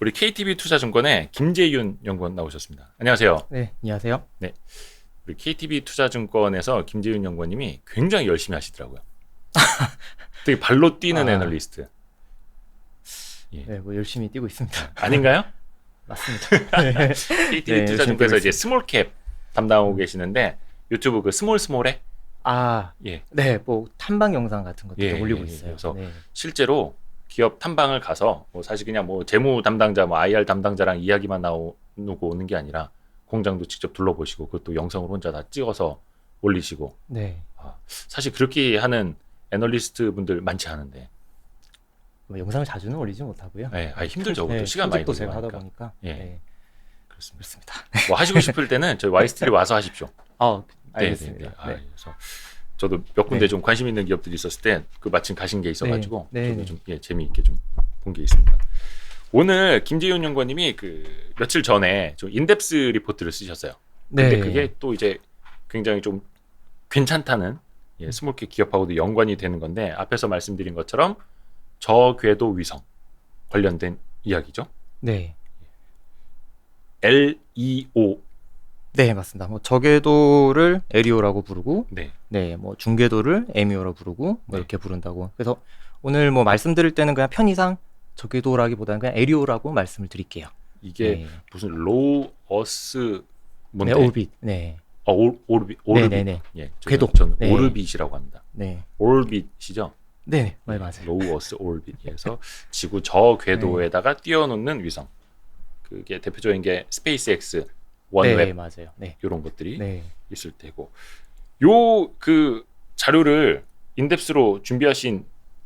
우리 KTB 투자증권의 김재윤 연구원 나오셨습니다. 안녕하세요. 네, 안녕하세요. 네, 우리 KTB 투자증권에서 김재윤 연구원님이 굉장히 열심히 하시더라고요. 되게 발로 뛰는 애널리스트. 예. 네, 뭐 열심히 뛰고 있습니다. 아닌가요? 맞습니다. KTB 네, 투자증권에서 이제 열심히 스몰캡 담당하고 계시는데 유튜브 그 스몰에 예. 네, 뭐 탐방 영상 같은 것도 올리고 있어요. 그래서 네. 실제로 기업 탐방을 가서 뭐 사실 그냥 뭐 재무 담당자, 뭐 IR 담당자랑 이야기만 나누고 오는 게 아니라 공장도 직접 둘러보시고 그것도 영상으로 혼자 다 찍어서 올리시고. 네. 사실 그렇게 하는 애널리스트 분들 많지 않은데. 뭐 영상을 자주는 올리지 못하고요. 네, 힘들죠. 네, 시간 많이 또 들고 제가 하다 하니까. 보니까. 예. 네. 그렇습니다. 뭐 하시고 싶을 때는 저희 와이스트리 와서 하십시오. 알겠습니다. 네. 그래서 저도 몇 군데 좀 관심 있는 기업들이 있었을 때 그 마침 가신 게 있어가지고 저도 좀 재미있게 좀 본 게 있습니다. 오늘 김재윤 연구원님이 그 며칠 전에 좀 인덱스 리포트를 쓰셨어요. 근데 그게 또 이제 굉장히 좀 괜찮다는 스몰캡 기업하고도 연관이 되는 건데 앞에서 말씀드린 것처럼 저궤도 위성 관련된 이야기죠. 네. LEO. 네, 맞습니다. 뭐 저궤도를 LEO라고 부르고, 네, 뭐 중궤도를 MEO라고 부르고, 뭐 네. 이렇게 부른다고. 그래서 오늘 뭐 말씀드릴 때는 그냥 편의상 저궤도라기보다는 그냥 LEO라고 말씀을 드릴게요. 이게 무슨 로우 어스 뭔데? 네, 오rbit. 네. 오르빗. 네네네. 예, 궤도. 저는 네. 오르빗이라고 합니다. 네. 오르빗이죠. 네, 맞아요. 로우 어스 오르빗에서 지구 저 궤도에다가 띄워놓는 위성. 그게 대표적인 게 스페이스X, 원웹, 네, 맞아요. 네. 이런 것들이 네. 있을 테고. 요 그 자료를 인덱스로 준비하신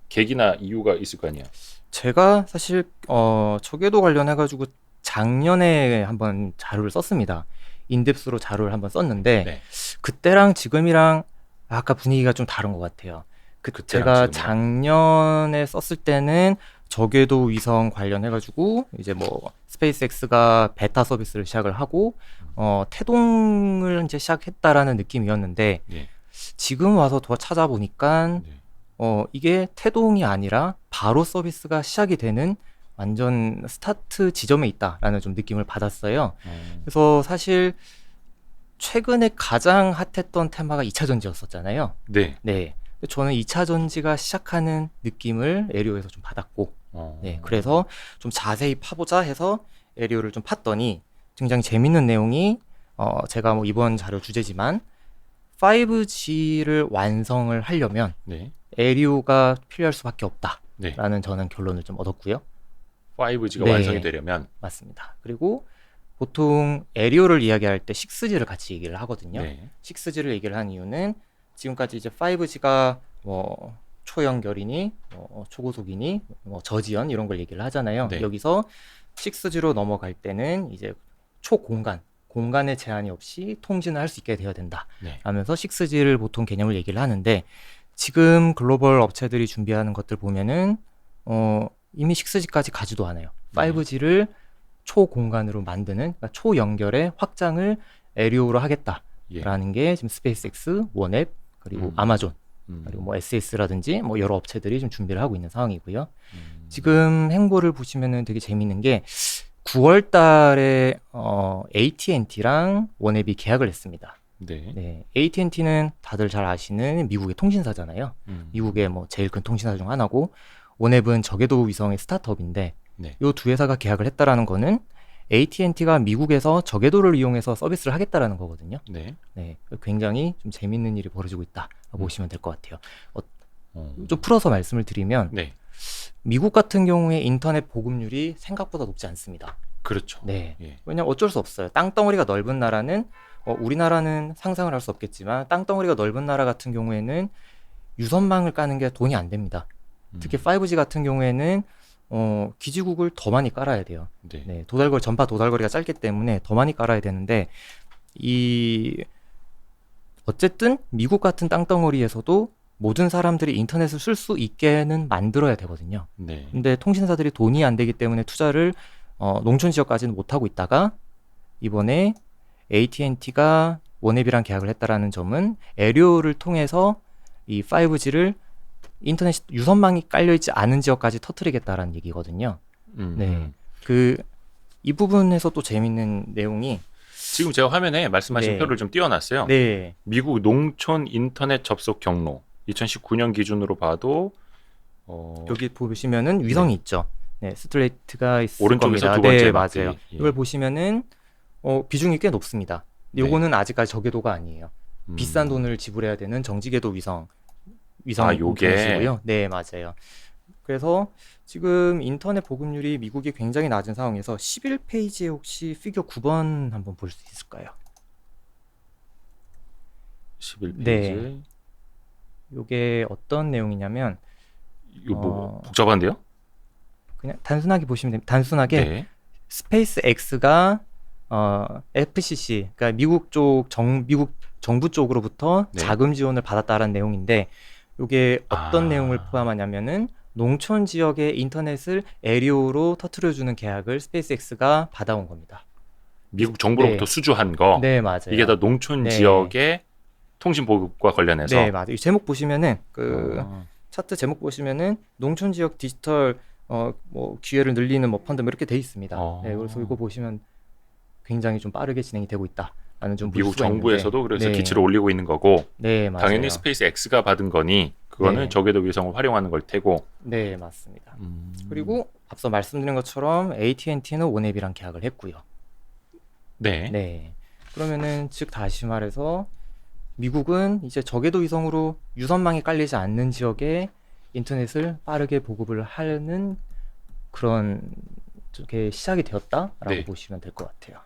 계기나 이유가 있을 거 아니에요? 제가 사실 저궤도 관련해 가지고 작년에 한번 자료를 썼습니다. 인덱스로 자료를 한번 썼는데 네. 그때랑 지금이랑 아까 분위기가 좀 다른 것 같아요. 제가 지금이랑? 작년에 썼을 때는 저궤도 위성 관련해 가지고 이제 뭐 스페이스X가 베타 서비스를 시작을 하고 태동을 이제 시작했다라는 느낌이었는데 예. 지금 와서 더 찾아보니까 네. 이게 태동이 아니라 바로 서비스가 시작이 되는 완전 스타트 지점에 있다라는 좀 느낌을 받았어요. 그래서 사실 최근에 가장 핫했던 테마가 2차 전지였었잖아요. 네. 네. 근데 저는 2차 전지가 시작하는 느낌을 에리오에서 좀 받았고, 네. 그래서 좀 자세히 파보자 해서 에리오를 좀 팠더니 굉장히 재밌는 내용이 제가 뭐 이번 자료 주제지만 5G를 완성을 하려면 네. 에리오가 필요할 수밖에 없다라는 네. 저는 결론을 좀 얻었고요. 5G가 네. 완성이 되려면 맞습니다. 그리고 보통 에리오를 이야기할 때 6G를 같이 얘기를 하거든요. 네. 6G를 얘기를 한 이유는 지금까지 이제 5G가 뭐 초연결이니 초고속이니 뭐 저지연 이런 걸 얘기를 하잖아요. 네. 여기서 6G로 넘어갈 때는 이제 공간의 제한이 없이 통신을 할 수 있게 되어야 된다. 네. 라면서 6G를 보통 개념을 얘기를 하는데 지금 글로벌 업체들이 준비하는 것들 보면은 이미 6G까지 가지도 않아요. 5G를 초공간으로 만드는, 그러니까 초연결의 확장을 에리오로 하겠다라는 게 지금 스페이스X, 원앱, 그리고 아마존, 그리고 뭐 SS라든지 뭐 여러 업체들이 좀 준비를 하고 있는 상황이고요. 지금 행보를 보시면은 되게 재밌는 게 9월 달에 AT&T랑 원앱이 계약을 했습니다. 네. 네, AT&T는 다들 잘 아시는 미국의 통신사잖아요. 미국의 뭐 제일 큰 통신사 중 하나고 원앱은 저궤도 위성의 스타트업인데 네. 이 두 회사가 계약을 했다라는 거는 AT&T가 미국에서 저궤도를 이용해서 서비스를 하겠다라는 거거든요. 네. 네, 굉장히 좀 재밌는 일이 벌어지고 있다라고 보시면 될 것 같아요. 좀 풀어서 말씀을 드리면 네. 미국 같은 경우에 인터넷 보급률이 생각보다 높지 않습니다. 그렇죠. 네. 예. 왜냐면 어쩔 수 없어요. 땅덩어리가 넓은 나라는 우리나라는 상상을 할 수 없겠지만 땅덩어리가 넓은 나라 같은 경우에는 유선망을 까는 게 돈이 안 됩니다. 특히 5G 같은 경우에는 기지국을 더 많이 깔아야 돼요. 네. 네, 전파 도달거리가 짧기 때문에 더 많이 깔아야 되는데 어쨌든 미국 같은 땅덩어리에서도 모든 사람들이 인터넷을 쓸 수 있게는 만들어야 되거든요. 네. 근데 통신사들이 돈이 안 되기 때문에 투자를 농촌 지역까지는 못 하고 있다가 이번에 AT&T가 원앱이랑 계약을 했다라는 점은 에리오를 통해서 이 5G를 인터넷 유선망이 깔려있지 않은 지역까지 터뜨리겠다라는 얘기거든요. 네. 그 이 부분에서 또 재밌는 내용이 지금 제가 화면에 말씀하신 네. 표를 좀 띄워놨어요. 네, 미국 농촌 인터넷 접속 경로 2019년 기준으로 봐도 여기 보시면은 위성이 있죠. 네, 스텔레이트가 있을 오른쪽에서 겁니다. 두 번째 네, 마크. 맞아요. 예. 이걸 보시면은 비중이 꽤 높습니다. 네. 요거는 아직까지 저궤도가 아니에요. 음. 비싼 돈을 지불해야 되는 정지궤도 위성 아, 요게. 인터넷이고요. 네, 맞아요. 그래서 지금 인터넷 보급률이 미국이 굉장히 낮은 상황에서 11페이지에 혹시 피겨 9번 한번 볼 수 있을까요? 11페이지. 네. 요게 어떤 내용이냐면 이거 뭐 어, 복잡한데요? 그냥 단순하게 보시면 됩니다. 단순하게 네. 스페이스 X가 FCC, 그러니까 미국 정부 쪽으로부터 네. 자금 지원을 받았다라는 내용인데, 이게 어떤 아. 내용을 포함하냐면은 농촌 지역의 인터넷을 에리오로 터트려주는 계약을 스페이스 X가 받아온 겁니다. 미국 정부로부터 네. 수주한 거. 네, 맞아요. 이게 다 농촌 네. 지역의 통신 보급과 관련해서. 네, 맞아요. 이 제목 보시면은 어. 차트 제목 보시면은 농촌 지역 디지털 뭐 기회를 늘리는 뭐 펀드 뭐 이렇게 돼 있습니다. 어. 네, 그래서 이거 보시면 굉장히 좀 빠르게 진행이 되고 있다라는 좀 볼 미국 수가 정부에서도 있는데, 그래서 네. 기치를 올리고 있는 거고 네, 맞아요. 당연히 스페이스 X가 받은 거니 그거는 네. 저궤도 위성을 활용하는 걸 테고. 네, 맞습니다. 그리고 앞서 말씀드린 것처럼 AT&T는 원앱이랑 계약을 했고요. 네. 네. 그러면은 즉 다시 말해서 미국은 이제 저궤도 위성으로 유선망이 깔리지 않는 지역에 인터넷을 빠르게 보급을 하는 그런 게 시작이 되었다라고 네. 보시면 될 것 같아요.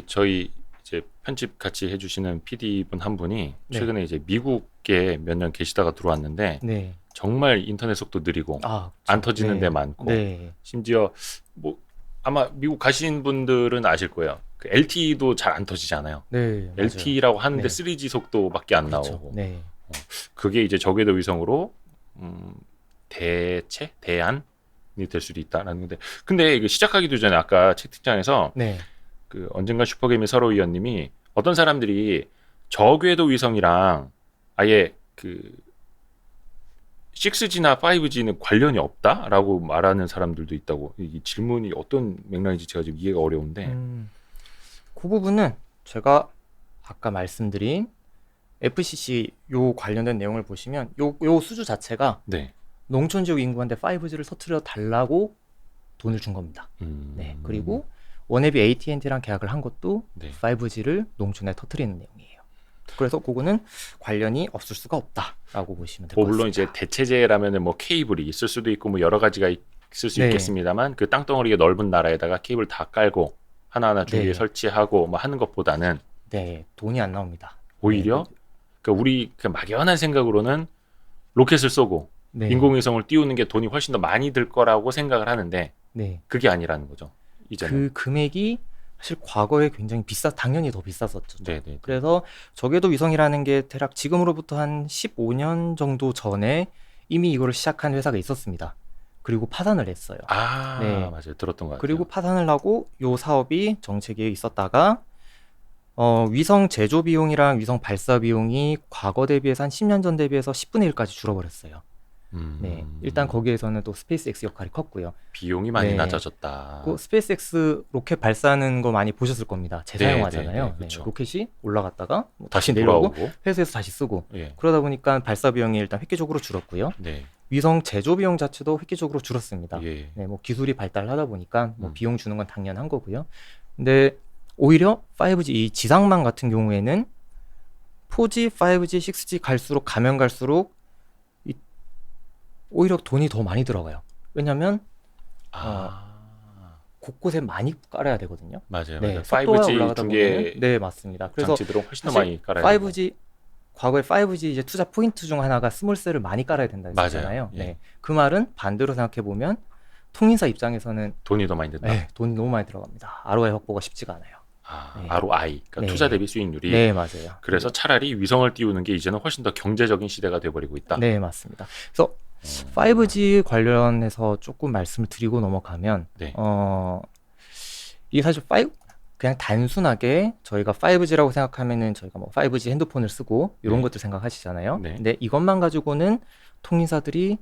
저희 이제 편집 같이 해주시는 PD분 한 분이 네. 최근에 이제 미국에 몇 년 계시다가 들어왔는데 네. 정말 인터넷 속도 느리고 아, 안 터지는 네. 데 많고 네. 심지어 뭐 아마 미국 가신 분들은 아실 거예요. 그 LTE도 잘 안 터지잖아요. 네. 맞아요. LTE라고 하는데 네. 3G 속도밖에 안 그렇죠. 나오고 네. 그게 이제 저궤도 위성으로 대안이 될 수도 있다라는 건데 근데 이거 시작하기도 전에 아까 채팅창에서 네. 그 언젠가 슈퍼게임의 서로 위원님이 어떤 사람들이 저궤도 위성이랑 아예 그 6G나 5G는 관련이 없다라고 말하는 사람들도 있다고. 이 질문이 어떤 맥락인지 제가 지금 이해가 어려운데. 그 부분은 제가 아까 말씀드린 FCC 요 관련된 내용을 보시면 요 수주 자체가 네. 농촌 지역 인구한테 5G를 터트려 달라고 돈을 준 겁니다. 네. 그리고 원앱이 AT&T랑 계약을 한 것도 네. 5G를 농촌에 터트리는 내용이에요. 그래서 그거는 관련이 없을 수가 없다라고 보시면 될 것 같습니다. 물론 이제 대체제라면은 뭐 케이블이 있을 수도 있고 뭐 여러 가지가 있을 수 네. 있겠습니다만 그 땅덩어리가 넓은 나라에다가 케이블 다 깔고 하나하나 주위에 네. 설치하고 뭐 하는 것보다는 네, 돈이 안 나옵니다. 오히려 그러니까 우리 그 막연한 생각으로는 로켓을 쏘고 네. 인공위성을 띄우는 게 돈이 훨씬 더 많이 들 거라고 생각을 하는데 네. 그게 아니라는 거죠. 이제는. 그 금액이 사실 과거에 굉장히 당연히 더 비쌌었죠. 네네. 그래서 저궤도 위성이라는 게 대략 지금으로부터 한 15년 정도 전에 이미 이거를 시작한 회사가 있었습니다. 그리고 파산을 했어요. 아, 네. 맞아요. 들었던 것 같아요. 그리고 파산을 하고 요 사업이 정체기에 있었다가 위성 제조 비용이랑 위성 발사 비용이 과거 대비해서 한 10년 전 대비해서 10분의 1까지 줄어버렸어요. 네, 일단 거기에서는 또 스페이스X 역할이 컸고요. 비용이 많이 네. 낮아졌다. 그 스페이스X 로켓 발사하는 거 많이 보셨을 겁니다. 재사용하잖아요. 네, 그렇죠. 로켓이 올라갔다가 뭐 다시 내려오고 돌아오고. 회수해서 다시 쓰고 예. 그러다 보니까 발사 비용이 일단 획기적으로 줄었고요. 네. 위성 제조 비용 자체도 획기적으로 줄었습니다. 예. 네, 뭐 기술이 발달하다 보니까 뭐 음. 비용 주는 건 당연한 거고요. 근데 오히려 5G 이 지상망 같은 경우에는 4G, 5G, 6G 갈수록 가면 갈수록 오히려 돈이 더 많이 들어가요. 왜냐면 곳곳에 많이 깔아야 되거든요. 맞아요. 네, 맞아요. 속도가 5G 올라가다 중계 보면 네, 맞습니다. 그래서 장치들은 훨씬 더 사실 많이 깔아야 되고. 5G 과거에 5G 이제 투자 포인트 중 하나가 스몰셀을 많이 깔아야 된다 했잖아요. 맞아요. 예. 네. 그 말은 반대로 생각해 보면 통신사 입장에서는 돈이 더 많이 든다. 네, 돈이 너무 많이 들어갑니다. ROI 확보가 쉽지가 않아요. 아, 네. ROI, 그러니까 네. 투자 대비 수익률이. 네, 맞아요. 그래서 차라리 위성을 띄우는 게 이제는 훨씬 더 경제적인 시대가 돼버리고 있다. 네, 맞습니다. 그래서 5G 관련해서 조금 말씀을 드리고 넘어가면 네. 이게 사실 그냥 단순하게 저희가 5G라고 생각하면은 저희가 뭐 5G 핸드폰을 쓰고 이런 네. 것들 생각하시잖아요. 네. 근데 이것만 가지고는 통신사들이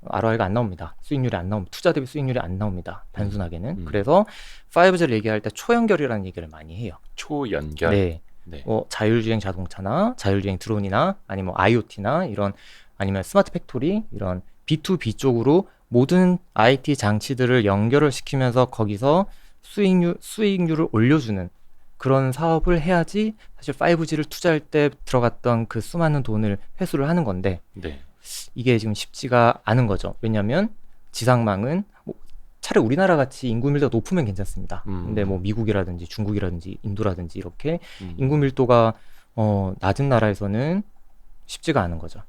ROI가 안 나옵니다. 수익률이 안 나옵니다. 투자 대비 수익률이 안 나옵니다. 단순하게는. 그래서 5G를 얘기할 때 초연결이라는 얘기를 많이 해요. 초연결. 네. 네. 자율주행 자동차나 자율주행 드론이나 아니면 IoT나 이런 아니면 스마트 팩토리 이런 B2B 쪽으로 모든 IT 장치들을 연결을 시키면서 거기서 수익률을 올려주는 그런 사업을 해야지 사실 5G를 투자할 때 들어갔던 그 수많은 돈을 회수를 하는 건데 네. 이게 지금 쉽지가 않은 거죠. 왜냐하면 지상망은 뭐 차라리 우리나라 같이 인구 밀도가 높으면 괜찮습니다. 근데 뭐 미국이라든지 중국이라든지 인도라든지 이렇게 인구 밀도가 낮은 나라에서는 쉽지가 않은 거죠.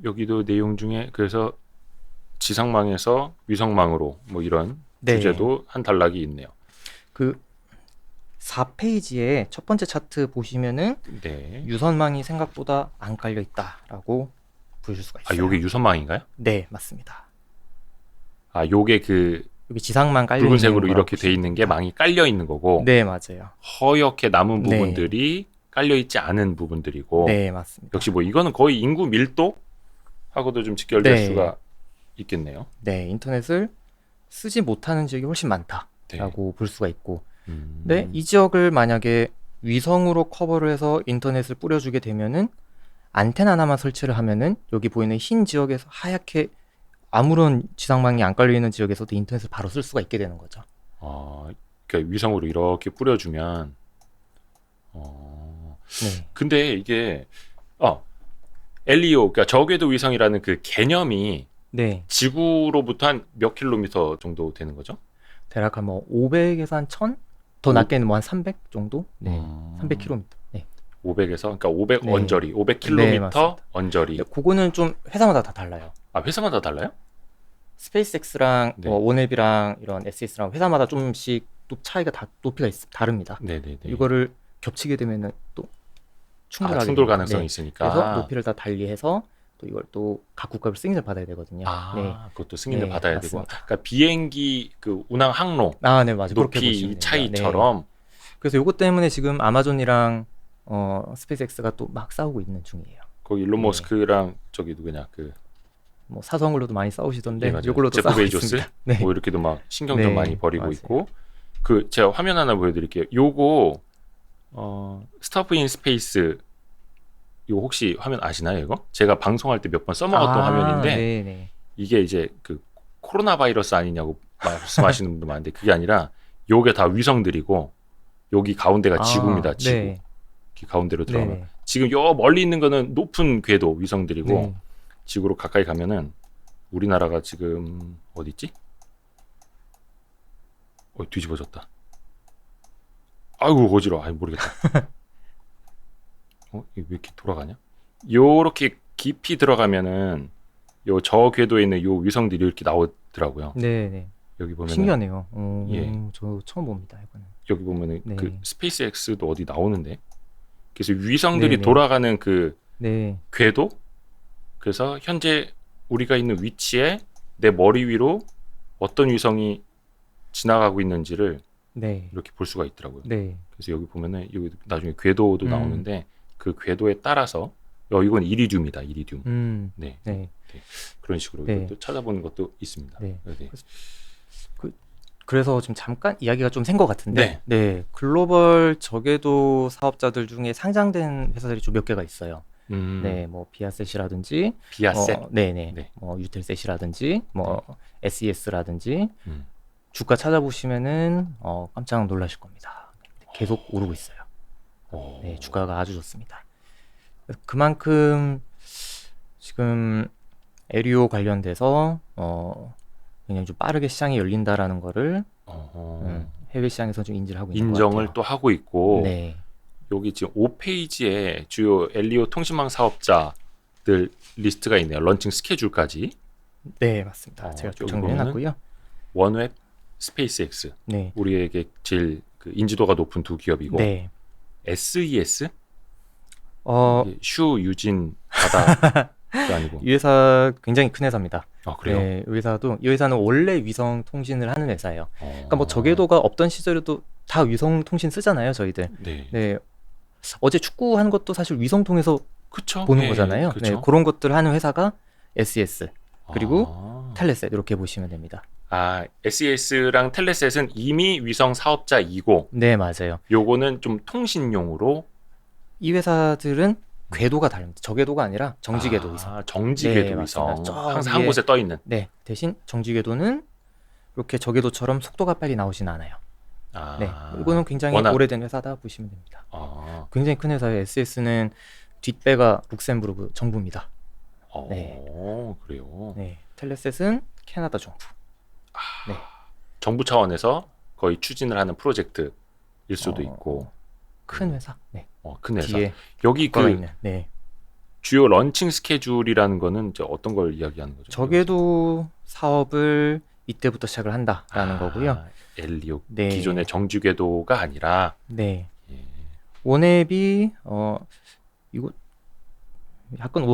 여기도 내용 중에 그래서 지상망에서 위성망으로 뭐 이런 네. 주제도 한 단락이 있네요. 그 4페이지에 첫 번째 차트 보시면은 네. 유선망이 생각보다 안 깔려 있다라고 보실 수가 있어요. 요게 유선망인가요? 네, 맞습니다. 요게 그 여기 지상망 깔려 붉은색으로 있는 이렇게 돼 있는 게 망이 깔려 있는 거고, 네, 맞아요. 허옇게 남은 네. 부분들이 깔려 있지 않은 부분들이고, 네, 맞습니다. 역시 뭐 이거는 거의 인구 밀도 하고도 좀 직결될 네. 수가 있겠네요. 네, 인터넷을 쓰지 못하는 지역이 훨씬 많다라고 볼 수가 있고, 근데 이 지역을 만약에 위성으로 커버를 해서 인터넷을 뿌려주게 되면은 안테나 하나만 설치를 하면은 여기 보이는 흰 지역에서 하얗게 아무런 지상망이 안 깔려 있는 지역에서도 인터넷을 바로 쓸 수가 있게 되는 거죠. 그러니까 위성으로 이렇게 뿌려주면, 네. 근데 이게 LEO, 그러니까 저궤도 위성이라는 그 개념이 네. 지구로부터 한 몇 킬로미터 정도 되는 거죠? 대략 한 뭐 500에서 한 1000? 더 낮게는 뭐 한 300 정도? 네. 300km. 네. 500에서 그러니까 500 네. 언저리, 네, 500km 맞습니다. 언저리. 그거는 좀 회사마다 다 달라요. 회사마다 달라요? 스페이스X랑 네. 원앱이랑 이런 SES랑 회사마다 좀씩 또 차이가 높이가 다릅니다. 네네네. 이거를 겹치게 되면은 또 충돌하게 충돌 됩니다. 가능성이 네. 있으니까. 그래서 높이를 다 달리해서 또 이걸 또 각 국가별 승인을 받아야 되거든요. 네. 그것도 승인을 네, 받아야 맞습니다. 되고. 그러니까 비행기 그 운항 항로 네, 맞아요. 그렇게 높이 보시면 됩니다. 차이처럼. 네. 그래서 이것 때문에 지금 아마존이랑 스페이스X가 또 막 싸우고 있는 중이에요. 거기 일론 네. 머스크랑 저기 누구냐 그 뭐 사성으로도 많이 싸우시던데 맞아요. 이걸로도 제프 싸우고 베이조스 있습니다. 네. 뭐 이렇게도 막 신경 네, 좀 많이 벌이고 맞아요. 있고. 그 제가 화면 하나 보여드릴게요. 요거 스타프 인 스페이스 이거 혹시 화면 아시나요? 이거 제가 방송할 때 몇 번 써먹었던 화면인데 네네. 이게 이제 그 코로나 바이러스 아니냐고 말씀하시는 분도 많은데 그게 아니라 요게 다 위성들이고 여기 가운데가 지구입니다. 지구. 네. 이렇게 가운데로 들어가면 네. 지금 요 멀리 있는 거는 높은 궤도 위성들이고 네. 지구로 가까이 가면은 우리나라가 지금 어디 있지? 뒤집어졌다. 아이고 어지러워. 모르겠다. 이게 왜 이렇게 돌아가냐? 요렇게 깊이 들어가면은 요 저 궤도에 있는 요 위성들이 이렇게 나오더라고요. 네네. 여기 보면은 신기하네요. 예. 저 처음 봅니다. 이거는. 여기 보면은 네. 그 스페이스X도 어디 나오는데. 그래서 위성들이 네네. 돌아가는 그 네. 궤도. 그래서 현재 우리가 있는 위치에 내 머리 위로 어떤 위성이 지나가고 있는지를 네. 이렇게 볼 수가 있더라고요. 네. 그래서 여기 보면은 여기 나중에 궤도도 나오는데 그 궤도에 따라서 이건 이리듐이다. 이리듐. 네. 네. 그런 식으로 네. 이것도 찾아보는 것도 있습니다. 네. 네. 그래서 지금 잠깐 이야기가 좀 샌 것 같은데, 네. 글로벌 저궤도 사업자들 중에 상장된 회사들이 좀 몇 개가 있어요. 네, 뭐 비아셋이라든지, 비아셋. 네네, 네. 뭐 유텔셋이라든지, 뭐 SES라든지 음. 주가 찾아보시면은 깜짝 놀라실 겁니다. 계속 오르고 있어요. 네, 주가가 아주 좋습니다. 그만큼 지금 에리오 관련돼서 굉장히 좀 빠르게 시장이 열린다라는 거를 해외 시장에서 좀 인지를 하고 있는 것 인정을 같아요. 또 하고 있고 네, 여기 지금 5페이지에 주요 엘리오 통신망 사업자들 리스트가 있네요. 런칭 스케줄까지. 네 맞습니다. 제가 여기 정리해놨고요. 원웹, 스페이스X. 네, 우리에게 제일 그 인지도가 높은 두 기업이고 네, SES 이게 슈 유진 바다가 아니고 이 회사 굉장히 큰 회사입니다. 그래요? 네, 이 회사는 원래 위성 통신을 하는 회사예요. 그러니까 뭐 저궤도가 없던 시절에도 다 위성 통신 쓰잖아요, 저희들. 네. 네, 어제 축구 하는 것도 사실 위성 통해서 그쵸? 보는 네, 거잖아요. 그쵸? 네, 그런 것들 하는 회사가 SES 그리고 아. 텔레셋 이렇게 보시면 됩니다. SES랑 텔레셋은 이미 위성 사업자이고 네, 맞아요. 요거는 좀 통신용으로 이 회사들은 궤도가 다릅니다. 저궤도가 아니라 정지궤도 위성. 정지궤도 네, 위성. 맞습니다. 저 항상 위에- 한 곳에 떠 있는. 네, 대신 정지궤도는 이렇게 저궤도처럼 속도가 빨리 나오진 않아요. 네, 이거는 굉장히 워낙- 오래된 회사다 보시면 됩니다. 아, 굉장히 큰 회사예요. SES는 뒷배가 룩셈부르크 정부입니다. 네. 그래요. 네, 텔레셋은 캐나다 정부. 네. 정부 차원에서 거의 추진을 하는 프로젝트일 수도 있고 큰 회사. 네. 큰 회사. 뒤에 여기 국가가 그 있는. 네. 주요 런칭 스케줄이라는 거는 이제 어떤 걸 이야기하는 거죠? 저궤도 사업을 이때부터 시작을 한다라는 거고요. 엘리오 네. 기존의 정주궤도가 아니라 네. 예. 원앱이 이거 약간